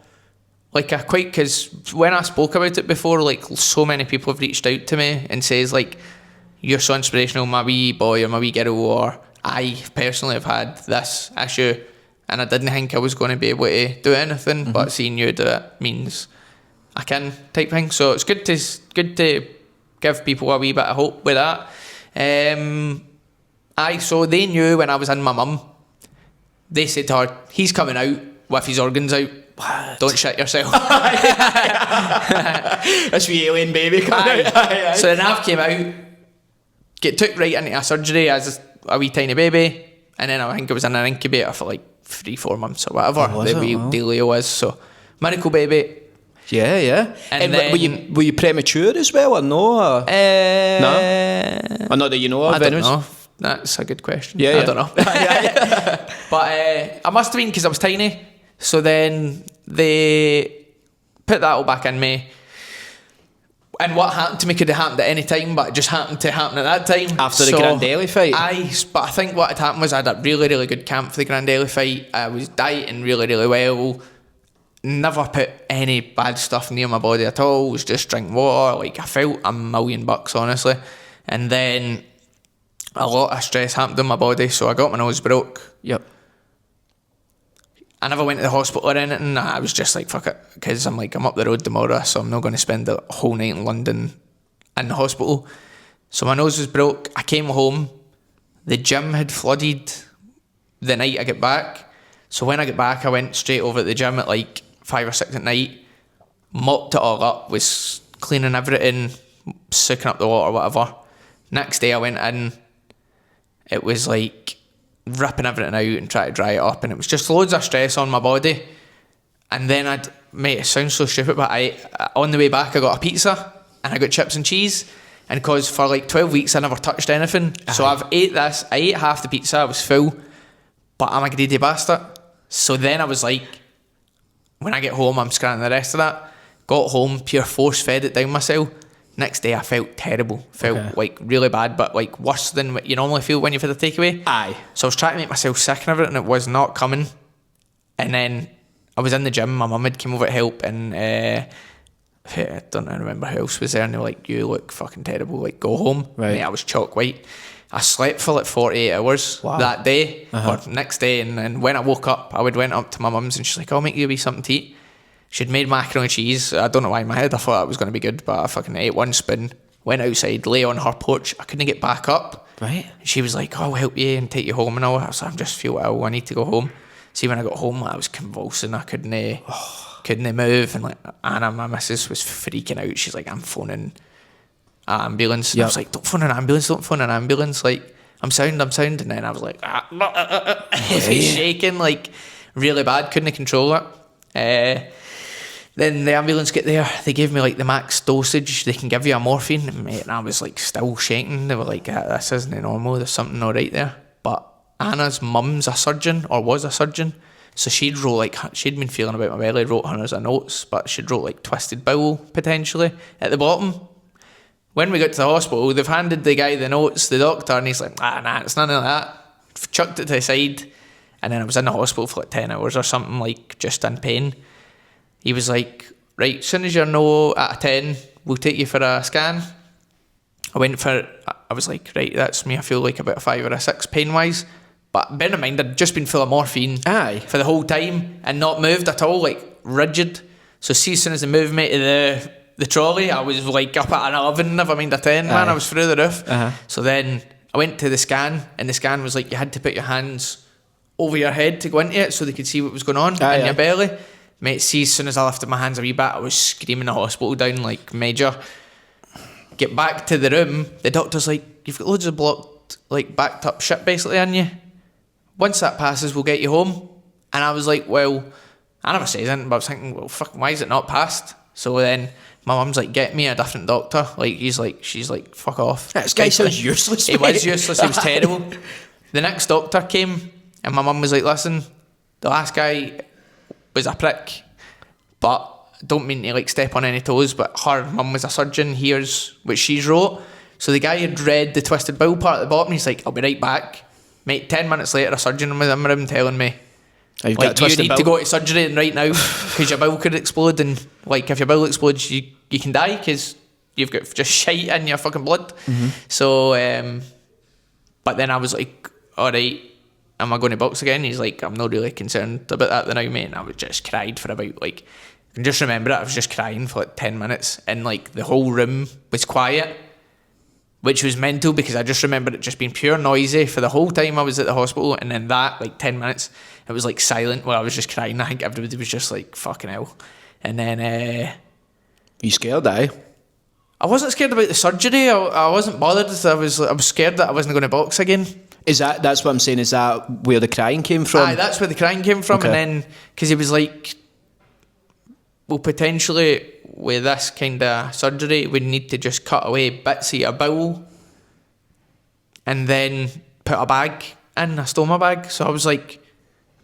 like because when I spoke about it before, like so many people have reached out to me and says like, you're so inspirational, my wee boy or my wee girl, or I personally have had this issue and I didn't think I was going to be able to do anything, but seeing you do it means I can, type thing. So it's good to give people a wee bit of hope with that. So they knew when I was in my mum, they said to her, he's coming out with his organs out. What? Don't shit yourself. This wee alien baby coming out. So then I came out, took right into a surgery as a wee tiny baby, and then I think I was in an incubator for like 3-4 months or whatever. The wee dealio is. So miracle baby. Yeah. And then, were you premature as well or no? Or? No? Or not that you know of? I don't know. That's a good question. Yeah. I don't know. But I must have been because I was tiny. So then they put that all back in me. And what happened to me could have happened at any time, but it just happened to happen at that time. After the Grandelli fight? But I think what had happened was I had a really, really good camp for the Grandelli fight. I was dieting really, really well. Never put any bad stuff near my body at all. Was just drinking water. Like I felt $1,000,000, honestly. And then a lot of stress happened in my body, so I got my nose broke. Yep. I never went to the hospital or anything. I was just like, fuck it, because I'm up the road tomorrow, so I'm not going to spend the whole night in London in the hospital. So my nose was broke. I came home. The gym had flooded the night I got back. So when I got back, I went straight over to the gym at like 5 or 6 at night, mopped it all up, was cleaning everything, soaking up the water, whatever. Next day I went in, it was like ripping everything out and trying to dry it up, and it was just loads of stress on my body. And then it sounds so stupid, but on the way back I got a pizza and I got chips and cheese, and because for like 12 weeks I never touched anything. So I ate half the pizza, I was full, but I'm a greedy bastard. So then I was like, when I get home I'm scranting the rest of that. Got home, pure force fed it down myself. Next day I felt terrible, like really bad, but like worse than what you normally feel when you've had a takeaway. Aye. So I was trying to make myself sick and everything, and it was not coming. And then I was in the gym, my mum had come over to help, and I don't remember who else was there, and they were like, you look fucking terrible, like go home. Right. Mate, I was chalk white. I slept for like 48 hours that day or next day, and when I woke up, I went up to my mum's and she's like, I'll make you a wee something to eat. She'd made macaroni and cheese. I don't know why in my head I thought it was going to be good, but I fucking ate one spoon, went outside, lay on her porch. I couldn't get back up. Right. She was like, I'll help you and take you home and all. I was like, I just feel ill, I need to go home. See, when I got home, I was convulsing. I couldn't move, and like Anna, my missus, was freaking out. She's like, I'm phoning an ambulance. And I was like, don't phone an ambulance. Like, I'm sound. And then I was like, shaking, like really bad, couldn't control it. Then the ambulance get there, they gave me like the max dosage they can give you of morphine, and I was like still shaking. They were like, this isn't normal, there's something not right there. But Anna's mum's a surgeon, or was a surgeon, so she'd been feeling about my belly, wrote her as a notes, but she'd wrote like twisted bowel potentially at the bottom. When we got to the hospital, they've handed the guy the notes, the doctor, and he's like, nah, it's none of that. Chucked it to the side, and then I was in the hospital for like 10 hours or something, like just in pain. He was like, right, as soon as you're no out of 10, we'll take you for a scan. I was like, right, that's me. I feel like about a 5 or a 6 pain-wise. But bear in mind, I'd just been full of morphine for the whole time and not moved at all, like rigid. So see, as soon as they moved me to the trolley, I was like up at an 11, never mind a 10, man. I was through the roof. So then I went to the scan, and the scan was like, you had to put your hands over your head to go into it so they could see what was going on in your belly. Mate, see, as soon as I lifted my hands a wee bit, I was screaming the hospital down like major. Get back to the room, the doctor's like, you've got loads of blocked, like backed up shit basically in you. Once that passes, we'll get you home. And I was like, well, I never said anything, but I was thinking, well, fuck, why is it not passed? So then my mum's like, get me a different doctor. Like, she's like, fuck off. This guy sounds useless. He was useless, he was terrible. The next doctor came, and my mum was like, listen, the last guy was a prick, but don't mean to like step on any toes, but her mum was a surgeon. Here's what she's wrote. So the guy had read the twisted bowel part at the bottom. He's like, I'll be right back. Mate, 10 minutes later, a surgeon was in my room telling me, like, you need to go to surgery right now because your bowel could explode, and like if your bowel explodes, you can die because you've got just shite in your fucking blood. So but then I was like, alright, am I going to box again? He's like, I'm not really concerned about that now, mate. And I was just cried for about like, I can just remember it, I was just crying for like 10 minutes, and like the whole room was quiet, which was mental because I just remembered it just being pure noisy for the whole time I was at the hospital. And then that like 10 minutes it was like silent while I was just crying. I think everybody was just like, fucking hell. And then you scared, I wasn't scared about the surgery. I wasn't bothered. I was scared that I wasn't going to box again. That's what I'm saying, is that where the crying came from? Aye, that's where the crying came from. Okay. And then because he was like, well, potentially with this kind of surgery, we need to just cut away bits of your bowel and then put a bag in, a stoma bag. So I was like,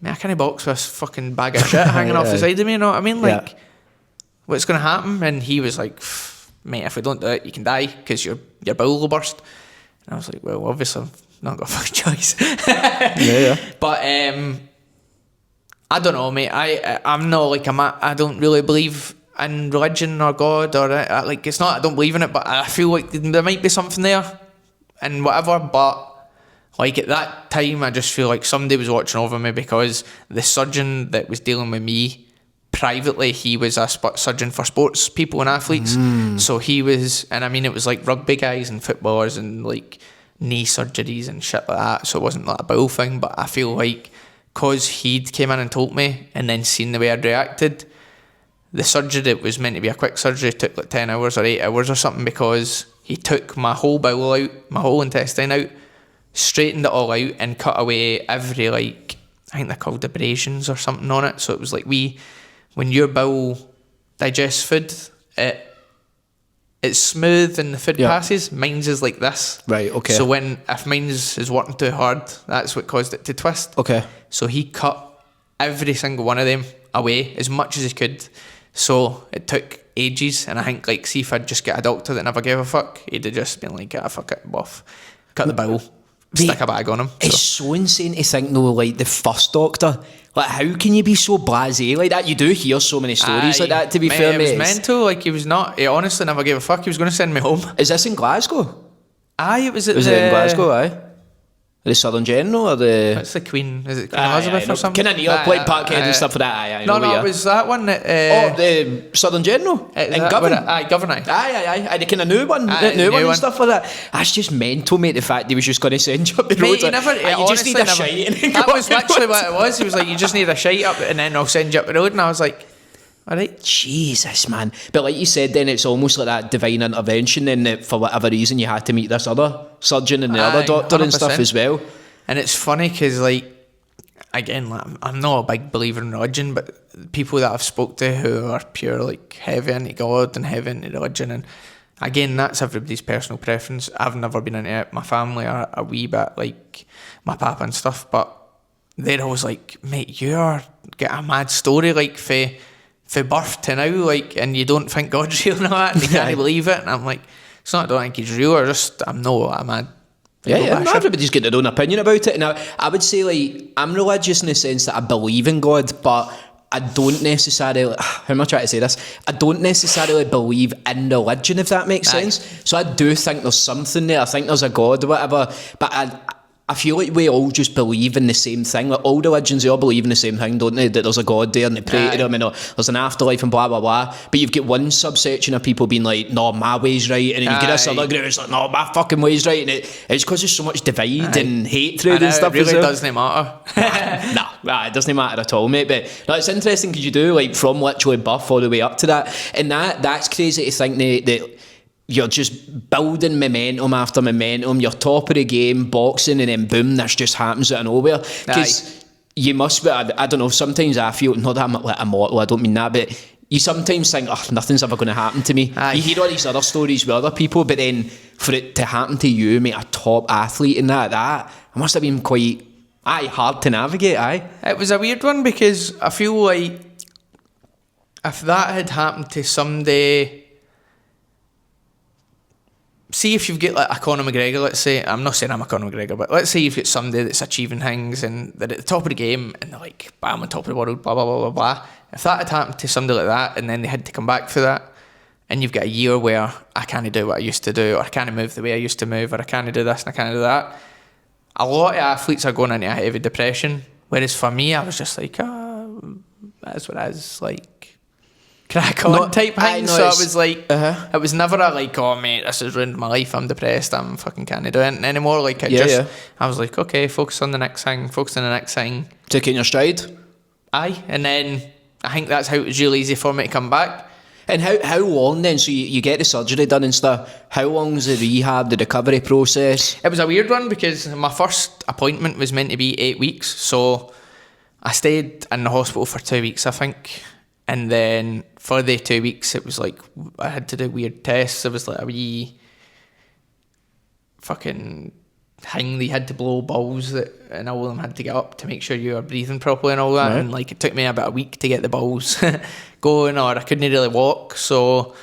man, I can't box with this fucking bag of shit hanging off the side of me, you know what I mean? Like, what's going to happen? And he was like, mate, if we don't do it, you can die because your bowel will burst. And I was like, well, obviously I've not got a fucking choice. But I don't know, mate. I'm not like I don't really believe in religion or God or like, it's not I don't believe in it, but I feel like there might be something there and whatever. But like at that time, I just feel like somebody was watching over me because the surgeon that was dealing with me privately, he was a surgeon for sports people and athletes. So he was, and I mean, it was like rugby guys and footballers and like knee surgeries and shit like that. So it wasn't like a bowel thing, but I feel like because he'd came in and told me and then seen the way I'd reacted, the surgery that was meant to be a quick surgery took like 10 hours or 8 hours or something, because he took my whole bowel out, my whole intestine out, straightened it all out and cut away every, like, I think they're called abrasions or something on it. So it was like when your bowel digests food, it's smooth and the food passes. Mine's is like this. Right, okay. So if mine's is working too hard, that's what caused it to twist. Okay. So he cut every single one of them away as much as he could. So it took ages, and I think, like, see if I'd just get a doctor that never gave a fuck, he'd have just been like, fuck it, off. Cut the bowel, stick a bag on him. It's so insane to think though, like the first doctor, like how can you be so blasé like that? You do hear so many stories like that, to be fair, mate. It was mental, like he honestly never gave a fuck. He was going to send me home. Is this in Glasgow? Aye, it was at Was it in Glasgow, aye? The Southern General or the... What's the Queen? Is it Queen Elizabeth or something? Kind of near Point Parkhead and stuff like that, aye. No, it was that one that... the Southern General? In Govan? Aye, Govan, aye. Aye, the kind of new one. The new one and stuff like that. That's just mental, mate, the fact he was just going to send you up the road. You just need a shite. That was literally what it was. He was like, you just need a shite up and then I'll send you up the road. And I was like... Alright. Jesus, man. But like you said, then it's almost like that divine intervention, then that for whatever reason you had to meet this other surgeon and the other doctor 100%. And stuff as well. And it's funny because, like, again, like, I'm not a big believer in religion, but people that I've spoke to who are pure, like, heavy into God and heavy into religion, and again, that's everybody's personal preference. I've never been into it. My family are a wee bit like my papa and stuff, but they're always like, mate, you're get a mad story, like, for birth to now, like, and you don't think God's real and all that, and they can't believe it, and I'm like, it's not I don't think he's real, I'm mad. No, everybody's got their own opinion about it, and I would say, like, I'm religious in the sense that I believe in God, but I don't necessarily, how am I trying to say this? I don't necessarily believe in religion, if that makes sense. So I do think there's something there, I think there's a God or whatever, but I feel like we all just believe in the same thing. Like, all religions, they all believe in the same thing, don't they? That there's a God there and they pray to him and there's an afterlife and blah, blah, blah. But you've got one subsection of people being like, no, my way's right. And then you've got this other group that's like, no, my fucking way's right. And it's because there's so much divide and hatred and stuff. It really doesn't matter. Nah, it doesn't matter at all, mate. But no, it's interesting because you do, like, from literally birth all the way up to that. And that's crazy to think that you're just building momentum after momentum. You're top of the game, boxing, and then boom, this just happens out of nowhere. Because you must be, I don't know, sometimes I feel, not that I'm like immortal, I don't mean that, but you sometimes think, oh, nothing's ever going to happen to me. You hear all these other stories with other people, but then for it to happen to you, mate, a top athlete and that must have been quite, hard to navigate, It was a weird one because I feel like if that had happened to somebody... See if you've got like a Conor McGregor, let's say, I'm not saying I'm a Conor McGregor, but let's say you've got somebody that's achieving things and they're at the top of the game and they're like, bam, on top of the world, blah, blah, blah, blah, blah. If that had happened to somebody like that and then they had to come back for that and you've got a year where I can't do what I used to do, or I can't move the way I used to move, or I can't do this and I can't do that, a lot of athletes are going into a heavy depression. Whereas for me, I was just like, that's what I was like. Crack on type thing, so it was like it was never a like, oh mate, this has ruined my life, I'm depressed, I'm fucking can't do it anymore. Like I was like, okay, focus on the next thing, taking your stride. And then I think that's how it was really easy for me to come back. And how long then? So you get the surgery done and stuff, how long's the rehab, the recovery process? It was a weird one because my first appointment was meant to be 8 weeks, so I stayed in the hospital for 2 weeks, I think. And then for the 2 weeks, it was like I had to do weird tests. It was like a wee fucking thing they had to blow bowls and all of them had to get up to make sure you were breathing properly and all that. Right. And like it took me about a week to get the bowls going, or I couldn't really walk. So,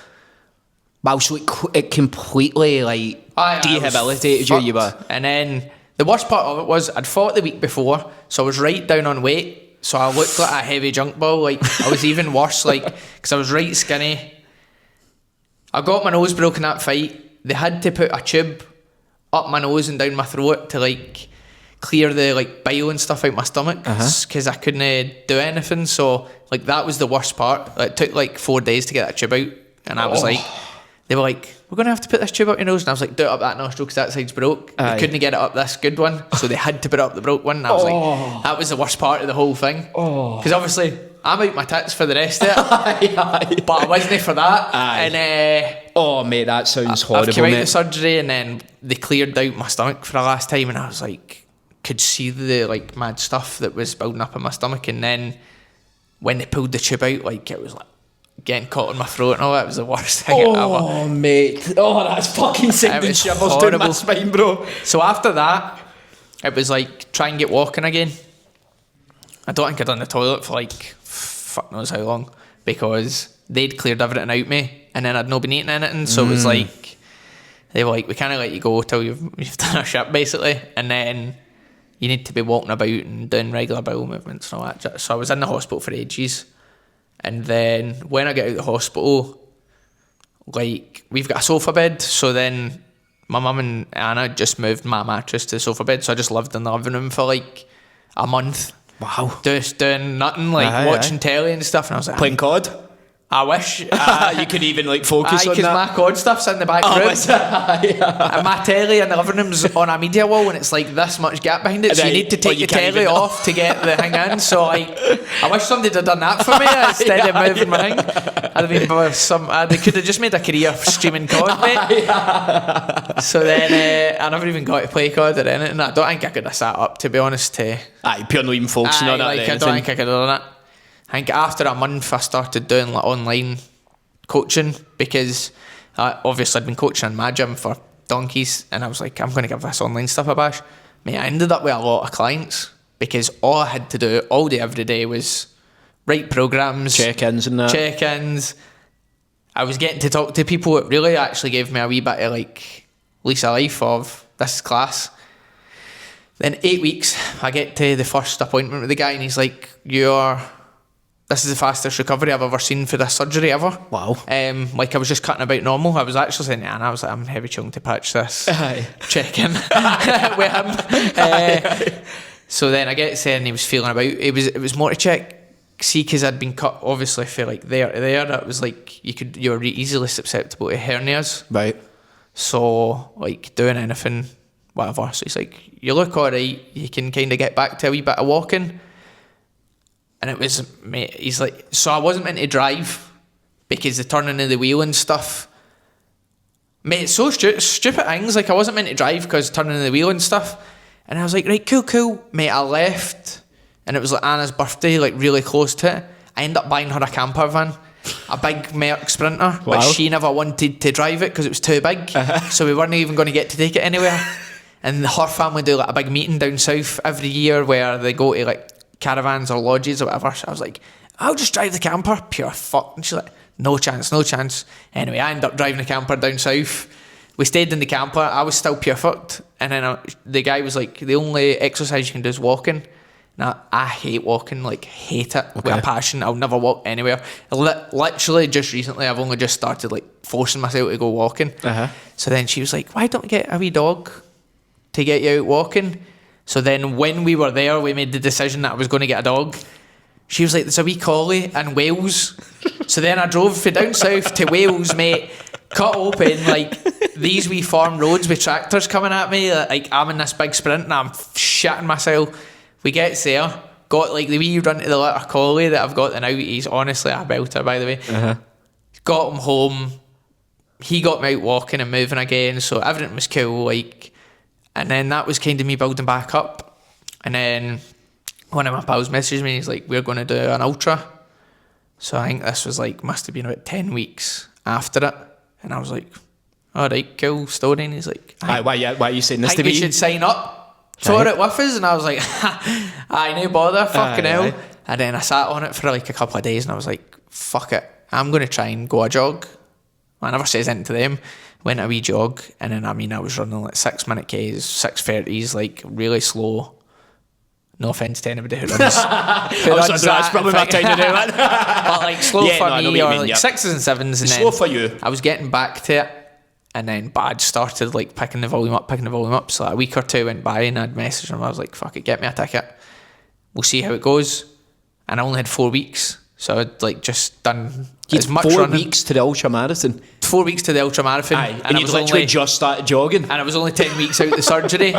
wow, so it completely like rehabilitated you. You were, and then the worst part of it was I'd fought the week before, so I was right down on weight. So I looked like a heavy junk ball. Like I was even worse, like because I was right skinny. I got my nose broken that fight. They had to put a tube up my nose and down my throat to like clear the like bile and stuff out my stomach because I couldn't do anything. So like that was the worst part. Like, it took like 4 days to get that tube out, and I was like, they were like, we're going to have to put this tube up your nose. And I was like, do it up that nostril because that side's broke. They couldn't get it up this good one. So they had to put it up the broke one. And I was like, that was the worst part of the whole thing. Because obviously, I'm out my tits for the rest of it. But I wasn't for that. And oh, mate, that sounds horrible, I came out mate. of surgery and then they cleared out my stomach for the last time. And I was like, could see the like mad stuff that was building up in my stomach. And then when they pulled the tube out, like it was like, getting caught in my throat and all that was the worst thing ever. Oh, mate. Oh, that's fucking sending shivers down my spine, bro. So after that, it was like, try and get walking again. I don't think I'd done the toilet for like, fuck knows how long, because they'd cleared everything out me, and then I'd not been eating anything, so it was like, they were like, we can't let you go till you've done a shit, basically, and then you need to be walking about and doing regular bowel movements and all that. So I was in the hospital for ages. And then when I get out of the hospital, like, we've got a sofa bed, so then my mum and Anna just moved my mattress to the sofa bed, so I just lived in the living room for like a month. Wow. Just doing nothing, like watching telly and stuff, and I was like, playing COD. I wish you could even like focus on that. Because my COD stuff's in the back room. And my telly in the living room's on a media wall, and it's like this much gap behind it, so you need to take the telly off to get the thing in. So like, I wish somebody had done that for me instead of moving my thing. I'd have been they could have just made a career streaming COD, mate. So then I never even got to play COD or anything. I don't think I could have sat up, to be honest. Purely even focusing on that. I don't think I could have done it. I think after a month I started doing like online coaching, because obviously I'd been coaching in my gym for donkeys, and I was like, I'm going to give this online stuff a bash. Mate, I ended up with a lot of clients because all I had to do all day every day was write programs, check-ins and that. Check-ins. I was getting to talk to people. It really actually gave me a wee bit of like lease of life of this class. Then 8 weeks I get to the first appointment with the guy, and he's like, this is the fastest recovery I've ever seen for this surgery ever. Wow. Like I was just cutting about normal. I was actually saying to Anna, I was like, I'm heavy chunking to patch this. Check-in with him. So then I get there, and he was feeling about. It was more to check, see, because I'd been cut obviously for like there to there. It was like you were easily susceptible to hernias. Right. So like doing anything, whatever. So he's like, you look alright. You can kind of get back to a wee bit of walking. And it was, mate, he's like, so I wasn't meant to drive because the turning of the wheel and stuff. Mate, it's so stupid things. Like, I wasn't meant to drive because turning of the wheel and stuff. And I was like, right, cool. Mate, I left, and it was like Anna's birthday, like really close to it. I ended up buying her a camper van, a big Merc Sprinter, but she never wanted to drive it because it was too big. So we weren't even going to get to take it anywhere. And her family do like a big meeting down south every year where they go to like caravans or lodges or whatever. So I was like, I'll just drive the camper. Pure fuck. And she's like, no chance. Anyway, I ended up driving the camper down south. We stayed in the camper. I was still pure fucked. And then the guy was like, the only exercise you can do is walking. Now, I hate walking, like hate it with a passion. I'll never walk anywhere. Literally just recently, I've only just started like forcing myself to go walking. So then she was like, why don't we get a wee dog to get you out walking? So then when we were there, we made the decision that I was going to get a dog. She was like, there's a wee collie in Wales. So then I drove from down south to Wales, mate, cut open like these wee farm roads with tractors coming at me. Like I'm in this big sprint and I'm shitting myself. We get there, got like the wee run to the little collie that I've got now. He's honestly a belter, by the way. Got him home. He got me out walking and moving again. So everything was cool, like. And then that was kind of me building back up. And then one of my pals messaged me, he's like, we're going to do an ultra. So I think this was like, must have been about 10 weeks after it. And I was like, all right, cool story. And he's like, why are you saying this to me? You should sign up for it with us. And I was like, no bother, fucking hell. And then I sat on it for like a couple of days, and I was like, fuck it, I'm going to try and go a jog. I never says anything to them. Went a wee jog, and then I was running like 6 minute Ks, 6:30s, like really slow. No offence to anybody who runs. That's probably my time to do it. But like slow for me, or like 6s and 7s, and slow for you. I was getting back to it, and then Bad started like picking the volume up. So like a week or two went by, and I'd messaged him. I was like, "Fuck it, get me a ticket. We'll see how it goes." And I only had 4 weeks, so I'd like just done as much 4 running. weeks to the ultra marathon. 4 weeks to the ultra marathon, and you'd literally just started jogging, and I was only 10 weeks out the surgery.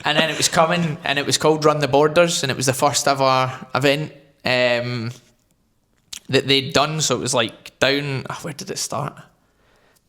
And then it was coming, and it was called Run the Borders, and it was the first ever event that they'd done. So it was like down, where did it start?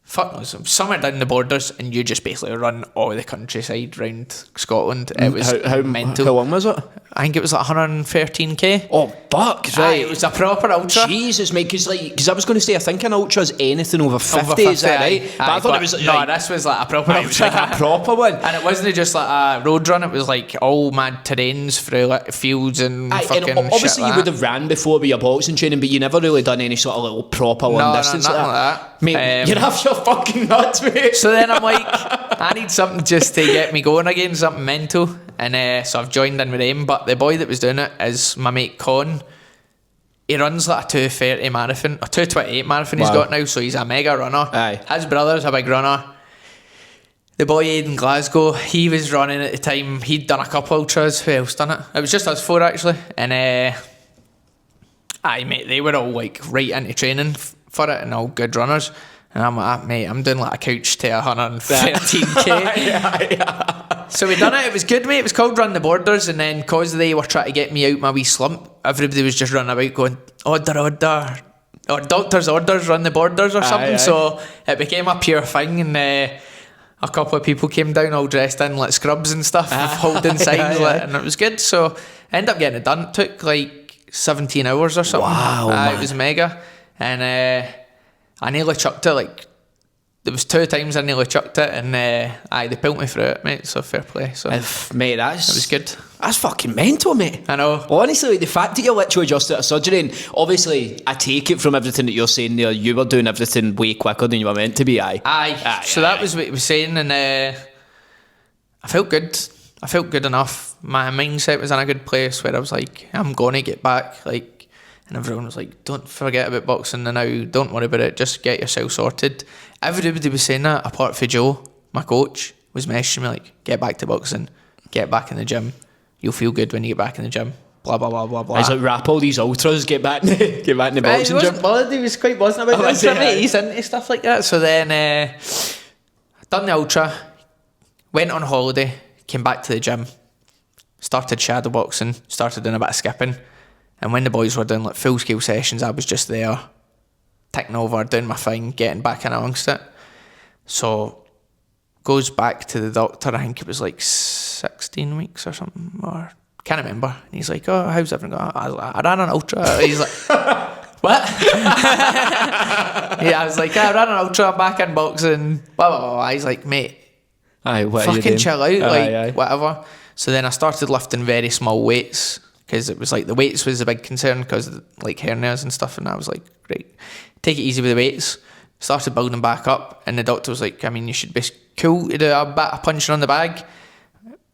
Fuck knows, somewhere down the borders, and you just basically run all the countryside round Scotland. It was mental. How long was it? I think it was like 113k. Oh, fuck, right. It was a proper ultra. Jesus, mate, because I was going to say, I think an ultra is anything over 50, is that right? But I thought it was like... No, this was like a proper ultra. It was like a proper one. And it wasn't just like a road run, it was like all mad terrains through like fields and fucking shit. Obviously you would have ran before with your boxing training, but you never really done any sort of little proper long distance like that. Mate, you're off your fucking nuts, mate. So then I'm like, I need something just to get me going again, something mental. And so I've joined in with him. But the boy that was doing it is my mate Con. He runs like a 2:30 marathon, a 2:28 marathon. He's got now, so he's a mega runner. Aye. His brother's a big runner. the boy in Glasgow, he was running at the time. He'd done a couple ultras. Who else done it? It was just us 4 actually. And aye, mate, they were all like right into training for it and all good runners. And I'm like, mate, I'm doing like a couch to 113k. Yeah. So we done it. It was good, mate. It was called Run the Borders. And then because they were trying to get me out my wee slump, everybody was just running about going, order, or doctor's orders, run the borders or something. So it became a pure thing. And a couple of people came down all dressed in like scrubs and stuff, holding signs, and it was good. So I ended up getting it done. It took like 17 hours or something. Wow, it was mega. And I nearly chucked it. Like there was 2 times I nearly chucked it, and they pulled me through it, mate. So fair play. So mate, it was good. That's fucking mental, mate. I know. Honestly, like, the fact that you're literally just out of surgery, and obviously I take it from everything that you're saying there, you were doing everything way quicker than you were meant to be. Aye. So that was what he was saying, and I felt good. I felt good enough. My mindset was in a good place where I was like, I'm gonna get back. Like, and everyone was like, don't forget about boxing now. Don't worry about it. Just get yourself sorted. Everybody was saying that, apart from Joe, my coach, was messaging me like, get back to boxing, get back in the gym. You'll feel good when you get back in the gym. Blah blah blah blah blah. He's like, wrap all these ultras, get back in the boxing gym. He wasn't bothered. He was quite buzzing about this. He's into stuff like that. So then, done the ultra, went on holiday, came back to the gym, started shadow boxing, started doing a bit of skipping, and when the boys were doing like full scale sessions, I was just there, ticking over, doing my thing, getting back in amongst it. So goes back to the doctor. I think it was like 16 weeks or something, or can't remember. And he's like, "Oh, how's everything going?" I was like, "I ran an ultra." He's like, "What?" Yeah, I was like, "I ran an ultra. I'm back in boxing." Blah blah blah. He's like, "Mate, what fucking chill out, whatever." So then I started lifting very small weights because it was like the weights was a big concern because of like hernias and stuff. And I was like, "Great, take it easy with the weights." Started building back up, and the doctor was like, "I mean, you should be cool to do a bit of punching on the bag."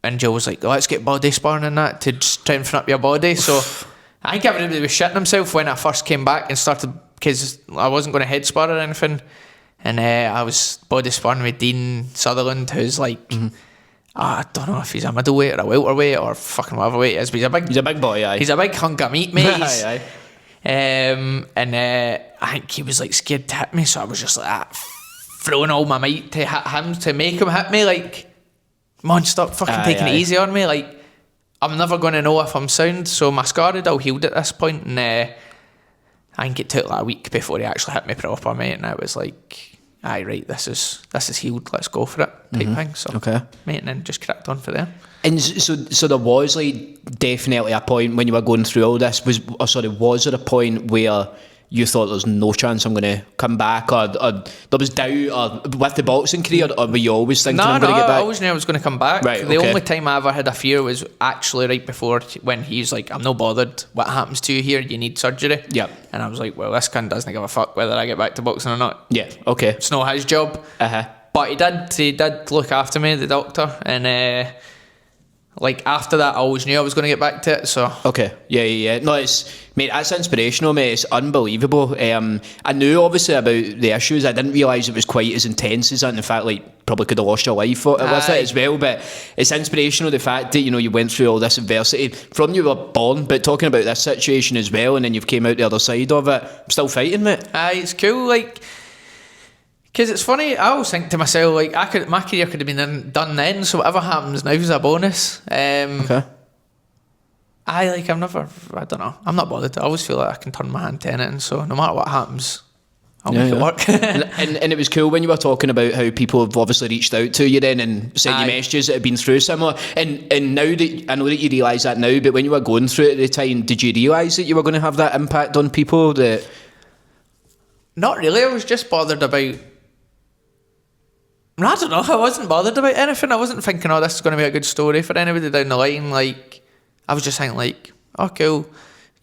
And Joe was like, let's get body sparring and that to strengthen up your body. So I think everybody was shitting himself when I first came back and started, because I wasn't going to head spar or anything. And I was body sparring with Dean Sutherland, who's like, I don't know if he's a middleweight or a welterweight or fucking whatever weight it is, but he's a big boy, aye. He's a big hunk of meat, mate. Aye. I think he was like scared to hit me, so I was just like throwing all my might to hit him, to make him hit me. Like, come on, stop fucking taking it easy on me. Like, I'm never going to know if I'm sound. So my scar had all healed at this point, and I think it took like a week before he actually hit me proper, mate. And I was like, aye, right, this is healed, let's go for it, type thing. So, mate, and then just cracked on for there. And so there was like definitely a point when you were going through all this, was there a point where you thought there's no chance I'm going to come back, or there was doubt, or with the boxing career, or were you always thinking I'm going to get back? I always knew I was going to come back. Right, the only time I ever had a fear was actually right before, when he's like, I'm not bothered what happens to you here, you need surgery. Yeah. And I was like, well, this cunt doesn't give a fuck whether I get back to boxing or not. Yeah, okay. It's not his job. But he did look after me, the doctor, and like after that I always knew I was going to get back to it. So okay, yeah. No, mate, that's inspirational, mate. It's unbelievable. I knew obviously about the issues. I didn't realise it was quite as intense as that. In fact, like, probably could have lost your life with it as well. But it's inspirational, the fact that, you know, you went through all this adversity from you were born, but talking about this situation as well, and then you've came out the other side of it, still fighting, mate. It's cool, like, because it's funny, I always think to myself, like, my career could have been done then, so whatever happens now is a bonus. Okay. I don't know, I'm not bothered. I always feel like I can turn my hand to anything, so no matter what happens, I'll make it work. and it was cool when you were talking about how people have obviously reached out to you then and sent you messages that have been through similar. And now that I know that you realise that now, but when you were going through it at the time, did you realise that you were going to have that impact on people? That not really. I was just bothered about, I don't know, I wasn't bothered about anything. I wasn't thinking, oh, this is going to be a good story for anybody down the line. Like, I was just thinking, like, oh, cool,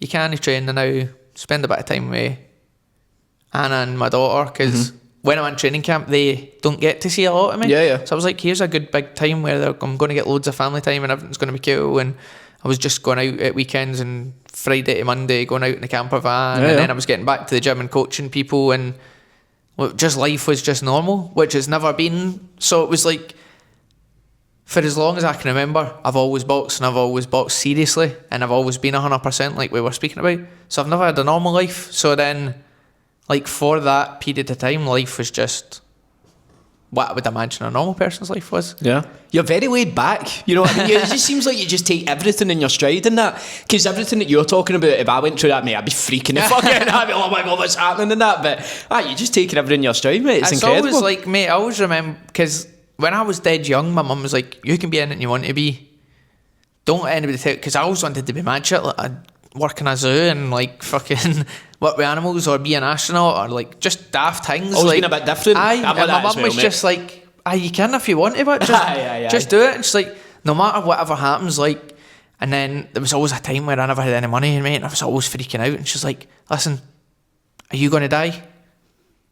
you can train now, spend a bit of time with Anna and my daughter, because when I'm in training camp, they don't get to see a lot of me. Yeah. So I was like, here's a good big time where I'm going to get loads of family time and everything's going to be cool. And I was just going out at weekends and Friday to Monday, going out in the camper van, and then I was getting back to the gym and coaching people, and just life was just normal, which has never been. So it was like, for as long as I can remember, I've always boxed, and I've always boxed seriously, and I've always been 100%, like we were speaking about. So I've never had a normal life. So then, like, for that period of time, life was just what I would imagine a normal person's life was. Yeah. You're very laid back. You know what I mean? It just seems like you just take everything in your stride in that. Because everything that you're talking about, if I went through that, mate, I'd be freaking the fuck out. I'd be, oh my God, what's happening in that? But you're just taking everything in your stride, mate. It's incredible. Always like, mate, I always remember, because when I was dead young, my mum was like, you can be anything you want to be. Don't let anybody tell you. Because I always wanted to be mad shit. Like, I'd work in a zoo and like fucking work with animals, or be an astronaut, or like just daft things. Always like, been a bit different. And my mum was just like, you can if you want to, but just do it. And she's like, no matter whatever happens, like. And then there was always a time where I never had any money, mate, and I was always freaking out. And she's like, listen, are you going to die?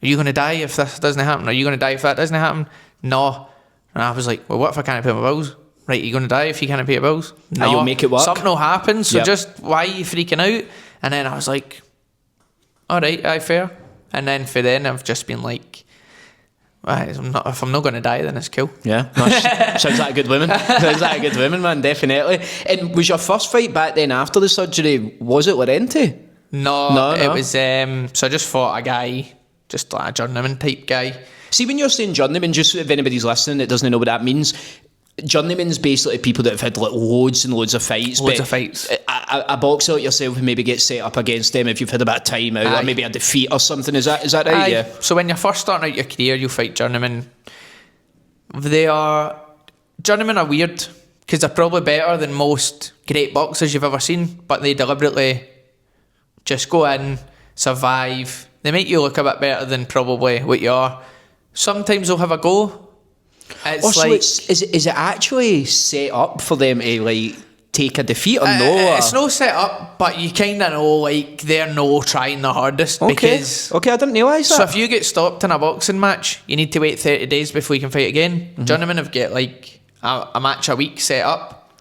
Are you going to die if this doesn't happen? Are you going to die if that doesn't happen? No. And I was like, well, what if I can't pay my bills? Right, you're going to die if you can't pay your bills? No. You'll make it work. Something will happen, so just, why are you freaking out? And then I was like, all right, aye, fair. And then for then, I've just been like, if I'm not going to die, then it's cool. Yeah. No, sounds like a good woman. Sounds like a good woman, man, definitely. And was your first fight back then after the surgery, was it Lorente? No. It was, so I just fought a guy, just like a journeyman type guy. See, when you're saying journeyman, just if anybody's listening that doesn't know what that means, journeyman's basically people that have had like loads and loads of fights. Loads of fights. A boxer like yourself who maybe gets set up against them if you've had a bit of time out, or maybe a defeat or something. Is that right? Aye. Yeah. So when you're first starting out your career, you fight journeymen. Journeymen are weird because they're probably better than most great boxers you've ever seen, but they deliberately just go in, survive. They make you look a bit better than probably what you are. Sometimes they'll have a go. Is it actually set up for them to like take a defeat or no? It's no set up, but you kind of know like they're no trying the hardest. Because I didn't realise that. So if you get stopped in a boxing match, you need to wait 30 days before you can fight again. Journeymen have got like a match a week set up.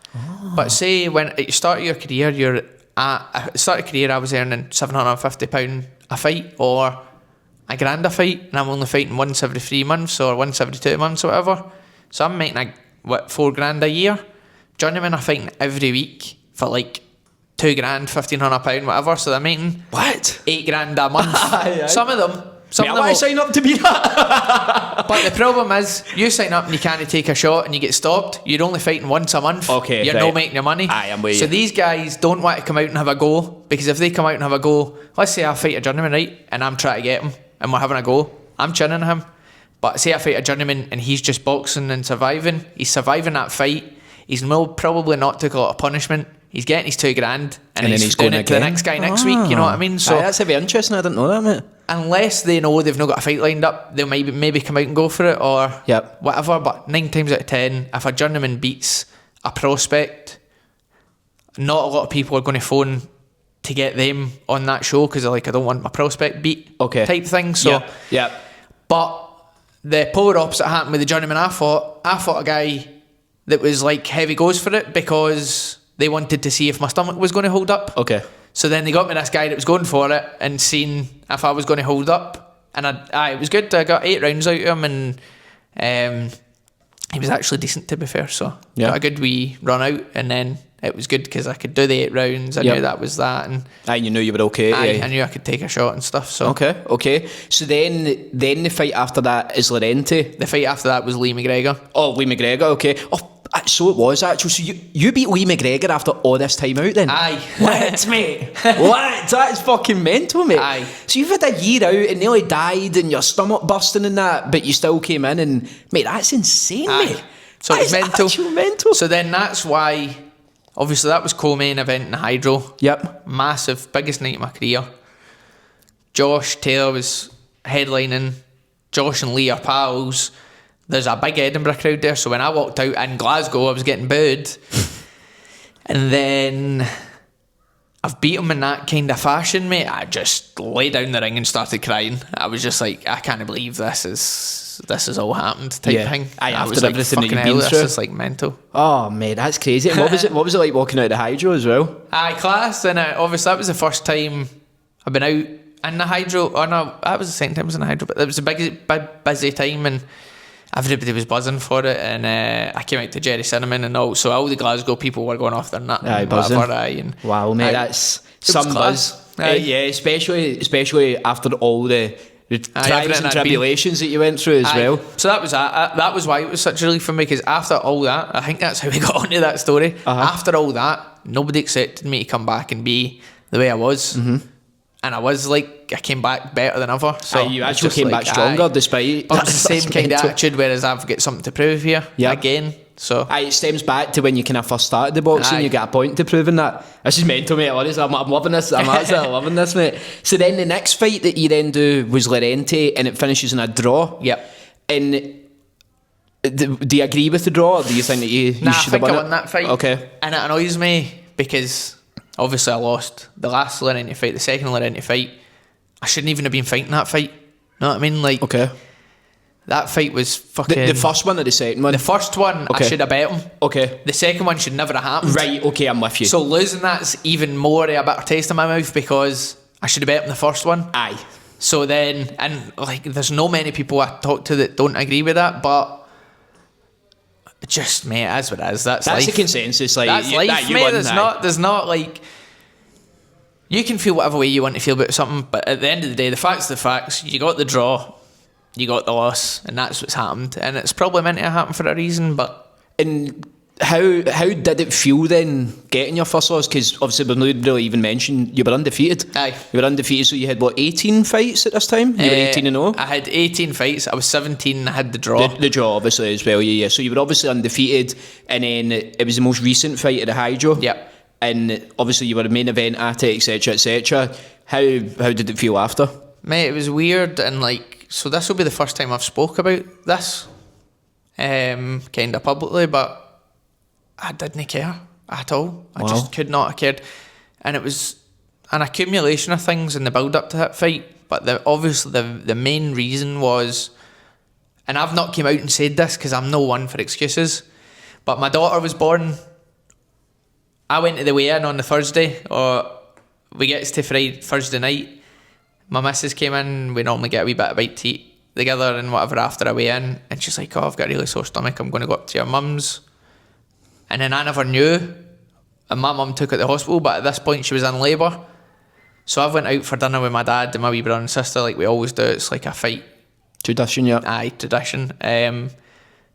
But say when at the start of your career, I was earning £750 a fight, or £1,000 a fight, and I'm only fighting once every 3 months or once every 2 months or whatever. So I'm making £4,000 a year. Journeymen are fighting every week for like £2,000, £1,500, whatever. So they're making £8,000 a month. Aye. Some of them. I want to sign up to be that. But the problem is, you sign up and you can't take a shot and you get stopped. You're only fighting once a month. Okay, you're not making your money. Aye, I'm with you. So these guys don't want to come out and have a go, because if they come out and have a go, let's say I fight a journeyman, right, and I'm trying to get him and we're having a go, I'm chinning him. But say I fight a journeyman and he's just boxing and surviving. He's surviving that fight. He's probably not took a lot of punishment. He's getting his £2,000 and he's doing it to the next guy next week. You know what I mean? So that's very interesting. I didn't know that, mate. Unless they know they've not got a fight lined up, they'll maybe come out and go for it or whatever. But 9 times out of 10, if a journeyman beats a prospect, not a lot of people are going to phone to get them on that show, because they're like, I don't want my prospect beat type thing. So but the polar opposite happened with the journeyman I fought a guy that was like heavy goes for it, because they wanted to see if my stomach was going to hold up. So then they got me this guy that was going for it and seen if I was going to hold up, and it was good. I got 8 rounds out of him, and he was actually decent, to be fair. So got a good wee run out, and then it was good because I could do the 8 rounds. I knew that was that, and you knew you were okay. I knew I could take a shot and stuff. So okay. So then the fight after that is Lorente. The fight after that was Lee McGregor. Oh, Lee McGregor. Okay. Oh, so it was actually. So you beat Lee McGregor after all this time out then? Aye. What, mate? What? That's fucking mental, mate. Aye. So you've had a year out and nearly died and your stomach busting and that, but you still came in, and mate, that's insane, mate. So that it's mental. Actual mental. So then that's why, obviously that was co-main event in the Hydro. Massive, biggest night of my career. Josh Taylor was headlining. Josh and Lee are pals. There's a big Edinburgh crowd there, so when I walked out in Glasgow, I was getting booed. And then I've beat him in that kind of fashion, mate. I just lay down the ring and started crying. I was just like, I can't believe this is all happened type thing. I was like, everything that you've been through. This is like mental. Oh mate, that's crazy. And what was it like walking out the Hydro as well? Class, and obviously that was the first time I've been out in the Hydro. Oh no, that was the second time I was in the Hydro, but it was a big busy time, and everybody was buzzing for it, and I came out to Jerry Cinnamon, and all the Glasgow people were going off their nut. Aye, buzzing. And wow, mate, that's some buzz. Yeah, especially after all the trials and tribulations that you went through as well. So that was why it was such a relief for me, because after all that, I think that's how we got onto that story. After all that, nobody accepted me to come back and be the way I was. And I was like, I came back better than ever. So you actually came back stronger despite the same kind of attitude, whereas I've got something to prove here again. So it stems back to when you kind of first started the boxing. You get a point to proving that. This is mental, mate. Honestly, I'm loving this. I'm absolutely loving this, mate. So then the next fight that you then do was Lorente, and it finishes in a draw. Yep. And do you agree with the draw, or do you think that you should have won I won that fight. Okay. And it annoys me because obviously I lost the last Lorente fight, the second Lorente fight. I shouldn't even have been fighting that fight. Know what I mean? Like, okay. That fight was fucking... The first one or the second one? The first one, I should have bet him. Okay. The second one should never have happened. Right, okay, I'm with you. So losing that's even more a bitter taste in my mouth, because I should have bet him the first one. Aye. So then, and like, there's no many people I talk to that don't agree with that, but just, mate, that's what it is. That's life. The consensus. Like, that's life, mate. There's not like... You can feel whatever way you want to feel about something, but at the end of the day, the facts are the facts. You got the draw, you got the loss, and that's what's happened. And it's probably meant to happen for a reason, but... And how did it feel then, getting your first loss? Because obviously we've not really even mentioned you were undefeated. Aye. You were undefeated, so you had, 18 fights at this time? You were 18-0? I had 18 fights. I was 17, I had the draw. The draw, obviously, as well, yeah. So you were obviously undefeated, and then it was the most recent fight at the Hydro. Yep. And obviously you were the main event at it, etc, etc. How did it feel after? Mate, it was weird, and like, so this will be the first time I've spoke about this kind of publicly, but I didn't care at all. I just could not have cared. And it was an accumulation of things in the build up to that fight, but obviously the main reason was, and I've not came out and said this because I'm no one for excuses, but my daughter was born. I went to the weigh-in on the Thursday, or we get to Thursday night. My missus came in, we normally get a wee bit of bite to eat together and whatever after a weigh-in, and she's like, I've got a really sore stomach, I'm going to go up to your mum's. And then I never knew, and my mum took her to the hospital, but at this point she was in labour. So I went out for dinner with my dad and my wee brother and sister, like we always do. It's like a fight. Tradition, yeah. Aye, tradition.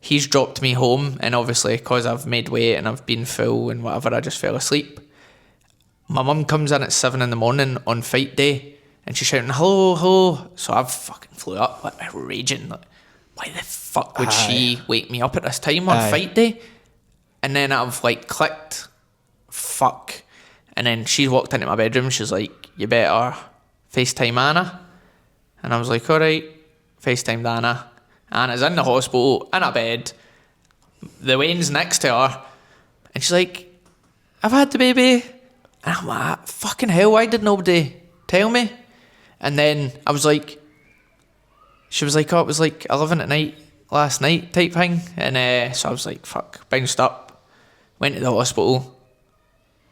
He's dropped me home, and obviously because I've made weight and I've been full and whatever, I just fell asleep. My mum comes in at 7 a.m. on fight day, and she's shouting, hello, hello. So I've fucking flew up, like raging. Like, why the fuck would she wake me up at this time on fight day? And then I've like clicked, fuck. And then she walked into my bedroom, she's like, you better FaceTime Anna. And I was like, alright, FaceTimed Anna. Anna's in the hospital, in a bed. The Wayne's next to her. And she's like, I've had the baby. And I'm like, fucking hell, why did nobody tell me? And then I was like, she was like, oh, it was like 11 at night last night type thing. And so I was like, fuck, bounced up, went to the hospital.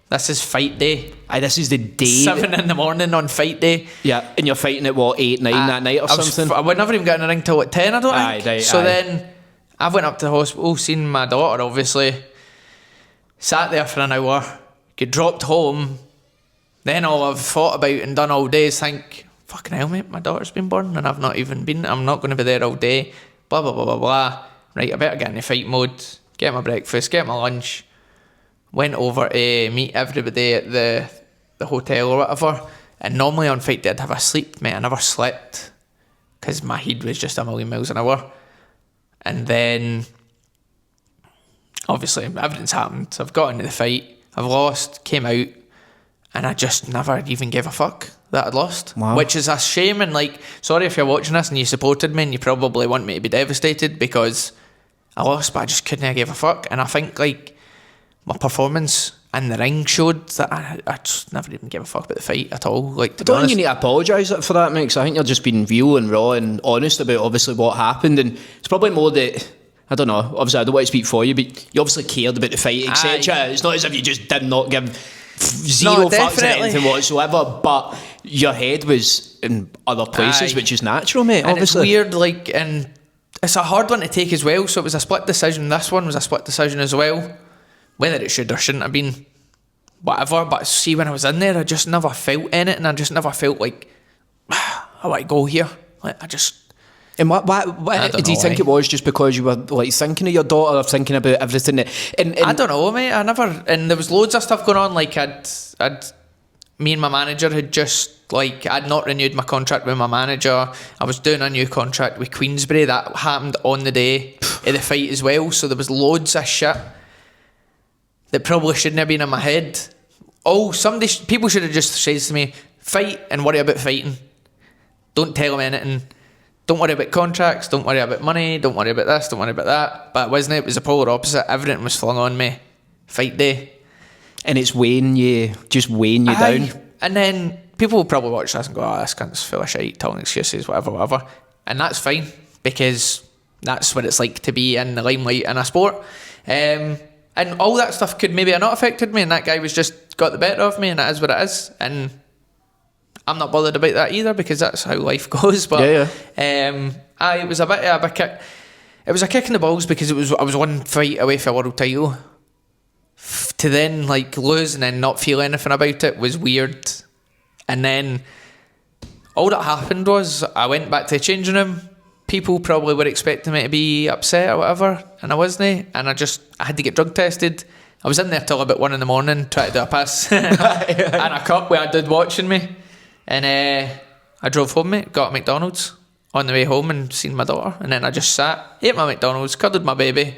This is fight day. Aye, this is the day. 7 a.m. on fight day. Yeah, and you're fighting at 8, 9 that night or something? I would never even get in the ring till at 10, I don't think. Right, so then I went up to the hospital, seen my daughter obviously, sat there for an hour, get dropped home. Then all I've thought about and done all day is think, fucking hell mate, my daughter's been born and I've not even been, I'm not going to be there all day, blah blah blah blah blah. Right, I better get in the fight mode, get my breakfast, get my lunch. Went over to meet everybody at the hotel or whatever, and normally on fight day I'd have a sleep, mate. I never slept because my head was just a million miles an hour. And then obviously everything's happened. I've got into the fight, I've lost, came out, and I just never even gave a fuck that I'd lost. Wow. Which is a shame, and like, sorry if you're watching this and you supported me and you probably want me to be devastated because I lost, but I just couldn't give a fuck. And I think like my performance in the ring showed that I just never even gave a fuck about the fight at all. Like, to be honest, you need to apologise for that, mate, because I think you're just being real and raw and honest about obviously what happened, and it's probably more that, I don't know, obviously I don't want to speak for you, but you obviously cared about the fight, etc. It's not as if you just did not give zero fucks or anything whatsoever, but your head was in other places, which is natural, mate, and obviously. it's weird, like, and it's a hard one to take as well. So it was a split decision. This one was a split decision as well. Whether it should or shouldn't have been, whatever. But see, when I was in there, I just never felt in it, and I just never felt like I want to go here. Like, I just. And what do you think it was, just because you were like thinking of your daughter or thinking about everything and I don't know, mate. I never, and there was loads of stuff going on. Like me and my manager had just, like, I'd not renewed my contract with my manager. I was doing a new contract with Queensberry. That happened on the day of the fight as well. So there was loads of shit that probably shouldn't have been in my head. People should have just said to me, fight and worry about fighting. Don't tell them anything. Don't worry about contracts, don't worry about money, don't worry about this, don't worry about that. But it wasn't. It was the polar opposite. Everything was flung on me. Fight day. And it's weighing you down. And then people will probably watch this and go, this cunt's full of shit, telling excuses, whatever. And that's fine, because that's what it's like to be in the limelight in a sport. And all that stuff could maybe have not affected me, and that guy was just got the better of me, and that is what it is. And I'm not bothered about that either, because that's how life goes. But it was a bit of a kick. It was a kick in the balls, because I was one fight away from a world title. To then like lose and then not feel anything about it was weird. And then all that happened was I went back to the changing room. People probably were expecting me to be upset or whatever, and I wasn't. And I had to get drug tested. I was in there till about 1 a.m. trying to do a piss and a cup with a dude watching me. And I drove home, mate, got a McDonald's on the way home and seen my daughter. And then I just sat, ate my McDonald's, cuddled my baby.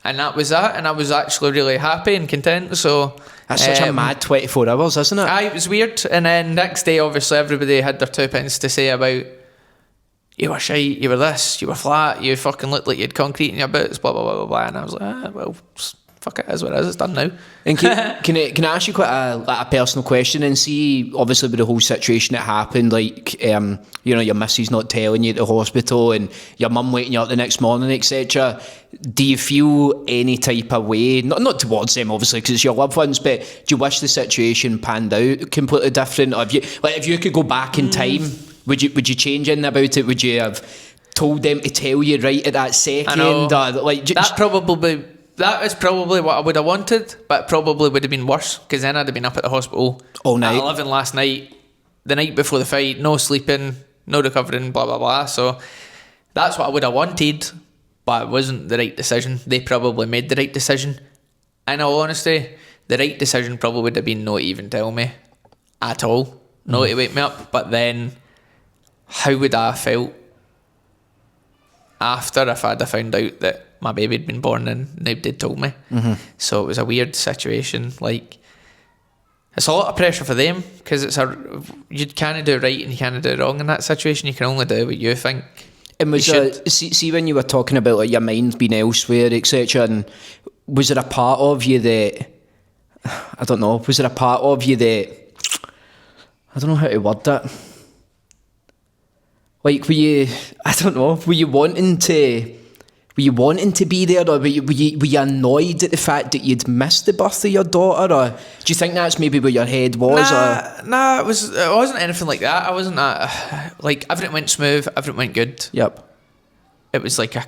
And that was that. And I was actually really happy and content. So that's such a mad 24 hours, isn't it? It was weird. And then next day, obviously, everybody had their 2 pence to say about, you were shite, you were this, you were flat, you fucking looked like you had concrete in your boots, blah, blah, blah, blah, blah. And I was like, well, fuck it, is what it is, it's done now. And can I ask you quite a personal question, and see, obviously with the whole situation that happened, like, your missus not telling you at the hospital and your mum waking you up the next morning, etc. Do you feel any type of way, not towards them obviously because it's your loved ones, but do you wish the situation panned out completely different? Or if you could go back in time, would you change anything about it? Would you have told them to tell you right at that second? I know. That is probably what I would have wanted, but it probably would have been worse, because then I'd have been up at the hospital all night, at 11 last night, the night before the fight, no sleeping, no recovering, blah blah blah. So that's what I would have wanted, but it wasn't the right decision. They probably made the right decision. In all honesty, the right decision probably would have been not even tell me at all, not to wake me up. But then how would I have felt after if I'd have found out that my baby had been born and nobody had told me? So it was a weird situation. Like, it's a lot of pressure for them, because you can't do right and you can't do wrong in that situation. You can only do what you think. And was see when you were talking about like your mind being elsewhere, etc., and was there a part of you that, I don't know, was there a part of you that, I don't know how to word that, like, were you wanting to be there, or were you annoyed at the fact that you'd missed the birth of your daughter, or do you think that's maybe where your head was? Nah, it wasn't anything like that. I wasn't like, everything went smooth, everything went good. Yep. It was like a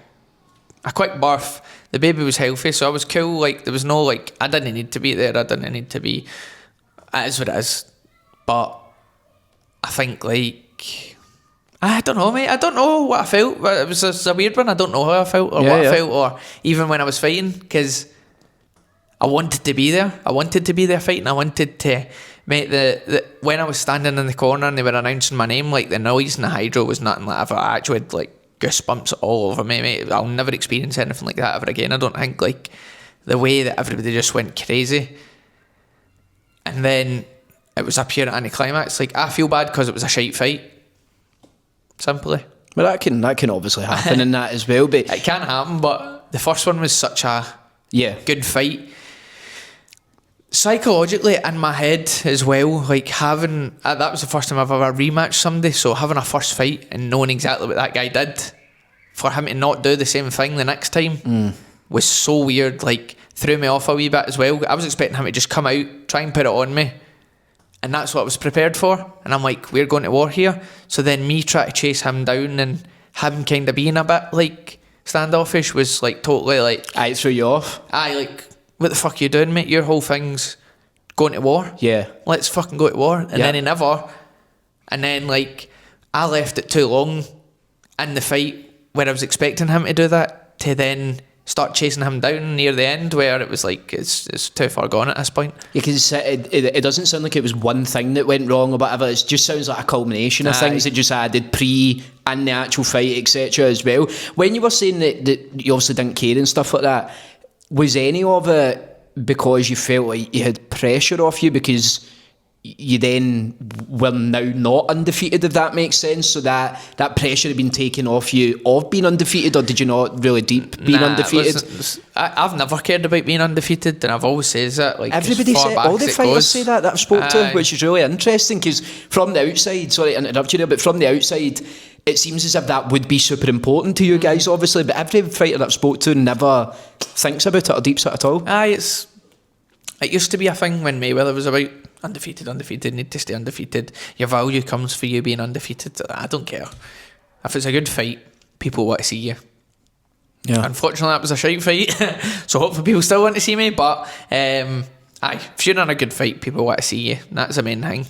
quick birth. The baby was healthy, so I was cool. Like, there was no, like, I didn't need to be there. I didn't need to be. It is what it is. But I think, like, I don't know, mate. I don't know what I felt. But it was a weird one. I don't know how I felt or what I felt, or even when I was fighting, because I wanted to be there. I wanted to be there fighting. I wanted to make when I was standing in the corner and they were announcing my name, like, the noise in the hydro was nothing like ever. I actually had, like, goosebumps all over me, mate. I'll never experience anything like that ever again. I don't think, like, the way that everybody just went crazy. And then it was a pure anticlimax. Like, I feel bad because it was a shite fight. Simply. Well, that can obviously happen in that as well, but it can happen. But the first one was such a good fight. Psychologically, in my head as well, like, having that was the first time I've ever rematched somebody. So having a first fight and knowing exactly what that guy did, for him to not do the same thing the next time was so weird. Like, threw me off a wee bit as well. I was expecting him to just come out, try and put it on me. And that's what I was prepared for. And I'm like, we're going to war here. So then me try to chase him down and him kind of being a bit like standoffish was like totally like, I threw you off. aye, like, what the fuck are you doing, mate? Your whole thing's going to war. Yeah. Let's fucking go to war. And then he never. And then, like, I left it too long in the fight where I was expecting him to do that to then start chasing him down near the end, where it was like, it's too far gone at this point. Yeah, because it doesn't sound like it was one thing that went wrong or whatever. It just sounds like a culmination of things that just added pre and the actual fight, etc. as well. When you were saying that you obviously didn't care and stuff like that, was any of it because you felt like you had pressure off you because you then were now not undefeated, if that makes sense? So that pressure had been taken off you of being undefeated, or did you not really deep being undefeated? I've never cared about being undefeated, and I've always said that. Like, everybody say, all the fighters say that I've spoke to, which is really interesting, because from the outside, sorry to interrupt you there, but from the outside, it seems as if that would be super important to you guys, obviously, but every fighter that I've spoke to never thinks about it or deeps it at all. It used to be a thing when Mayweather was about undefeated, need to stay undefeated. Your value comes for you being undefeated. I don't care. If it's a good fight, people want to see you. Yeah. Unfortunately, that was a shite fight. So hopefully people still want to see me. But if you're in a good fight, people want to see you. That's the main thing.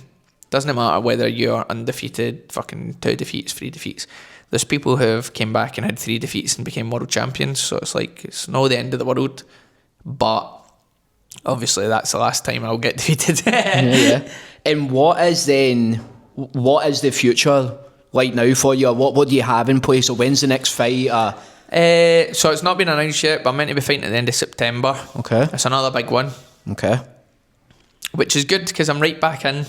Doesn't matter whether you're undefeated, fucking 2 defeats, 3 defeats. There's people who have came back and had 3 defeats and became world champions. So it's like, it's not the end of the world. But obviously, that's the last time I'll get defeated. Yeah. And what is the future like now for you? What do you have in place? Or when's the next fight? So it's not been announced yet, but I'm meant to be fighting at the end of September. Okay. It's another big one. Okay. Which is good, because I'm right back in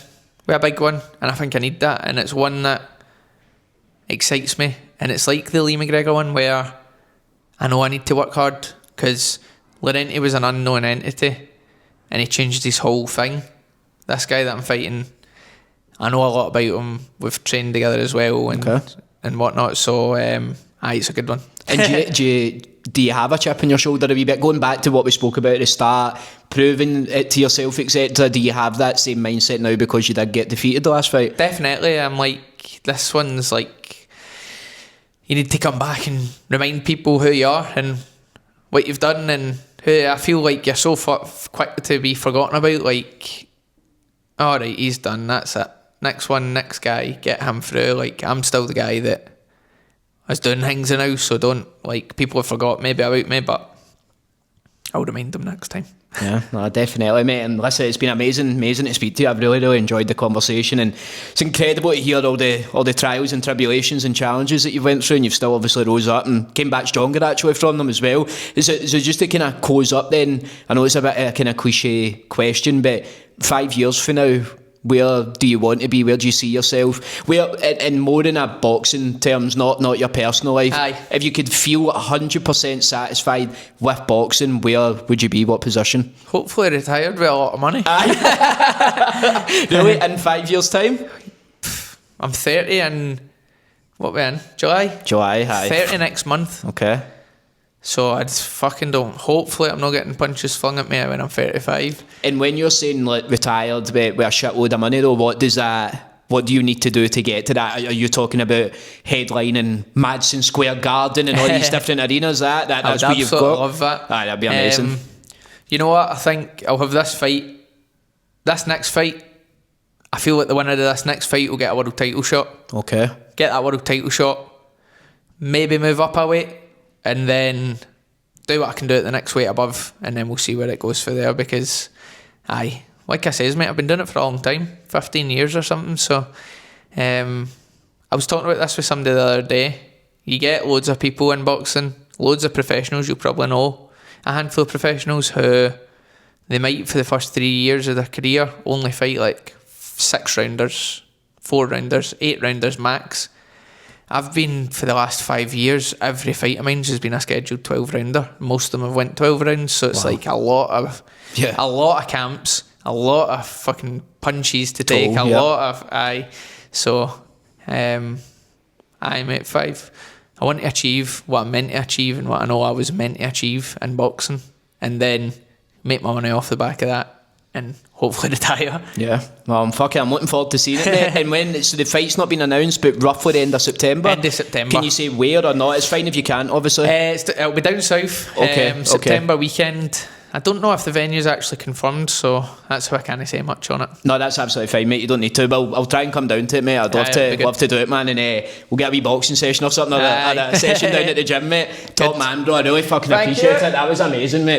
with a big one, and I think I need that. And it's one that excites me. And it's like the Lee McGregor one, where I know I need to work hard, because Laurenti was an unknown entity, and he changed his whole thing. This guy that I'm fighting, I know a lot about him. We've trained together as well and whatnot. So, it's a good one. And do you have a chip on your shoulder a wee bit? Going back to what we spoke about at the start, proving it to yourself, etc. Do you have that same mindset now because you did get defeated the last fight? Definitely. I'm like, this one's like, you need to come back and remind people who you are and what you've done, and who I feel like you're so quick to be forgotten about. Like, alright, he's done, that's it. Next one, next guy, get him through. Like, I'm still the guy that is doing things now, so don't, like, people have forgot maybe about me, but I'll remind them next time. Yeah, no, definitely, mate. And listen, it's been amazing to speak to you. I've really enjoyed the conversation, and it's incredible to hear all the trials and tribulations and challenges that you've went through, and you've still obviously rose up and came back stronger actually from them as well. So just to kind of close up then, I know it's a bit of a kind of cliche question, but 5 years from now, where do you want to be? Where do you see yourself? Where, in more in a boxing terms, not your personal life. Aye. If you could feel 100% satisfied with boxing, where would you be? What position? Hopefully retired with a lot of money. Aye. Really? In 5 years' time? I'm 30 and what we in? July? July, aye. 30 next month. Okay. So I just fucking don't. Hopefully I'm not getting punches flung at me when I'm 35. And when you're saying like retired with a shitload of money though, what do you need to do to get to that? Are you talking about headlining Madison Square Garden and all these different arenas? That's what you've got? I would absolutely love that. Aye, that'd be amazing. You know what? I think I'll have this next fight. I feel like the winner of this next fight will get a world title shot. Okay. Get that world title shot. Maybe move up a weight. And then do what I can do at the next weight above, and then we'll see where it goes for there, because like I says, mate, I've been doing it for a long time, 15 years or something. So I was talking about this with somebody the other day. You get loads of people in boxing, loads of professionals, you'll probably know a handful of professionals who they might for the first 3 years of their career only fight like 6 rounders, 4 rounders, 8 rounders max. I've been, for the last 5 years, every fight of mine has been a scheduled 12 rounder. Most of them have went 12 rounds, so it's like a lot of camps, a lot of fucking punches to take, lot of So, I'm at 5. I want to achieve what I'm meant to achieve and what I know I was meant to achieve in boxing, and then make my money off the back of that. and hopefully retire. Yeah, well, I'm looking forward to seeing it, mate. And when, so the fight's not been announced, but roughly the end of September. End of September. Can you say where or not? It's fine if you can't, obviously. It'll be down south. September weekend. I don't know if the venue's actually confirmed, so that's how I can't say much on it. No, that's absolutely fine, mate. You don't need to, but I'll try and come down to it, mate. I'd love to do it, man. And we'll get a wee boxing session or something, or a session down at the gym, mate. Top man, bro. I really fucking appreciate it. That was amazing, mate.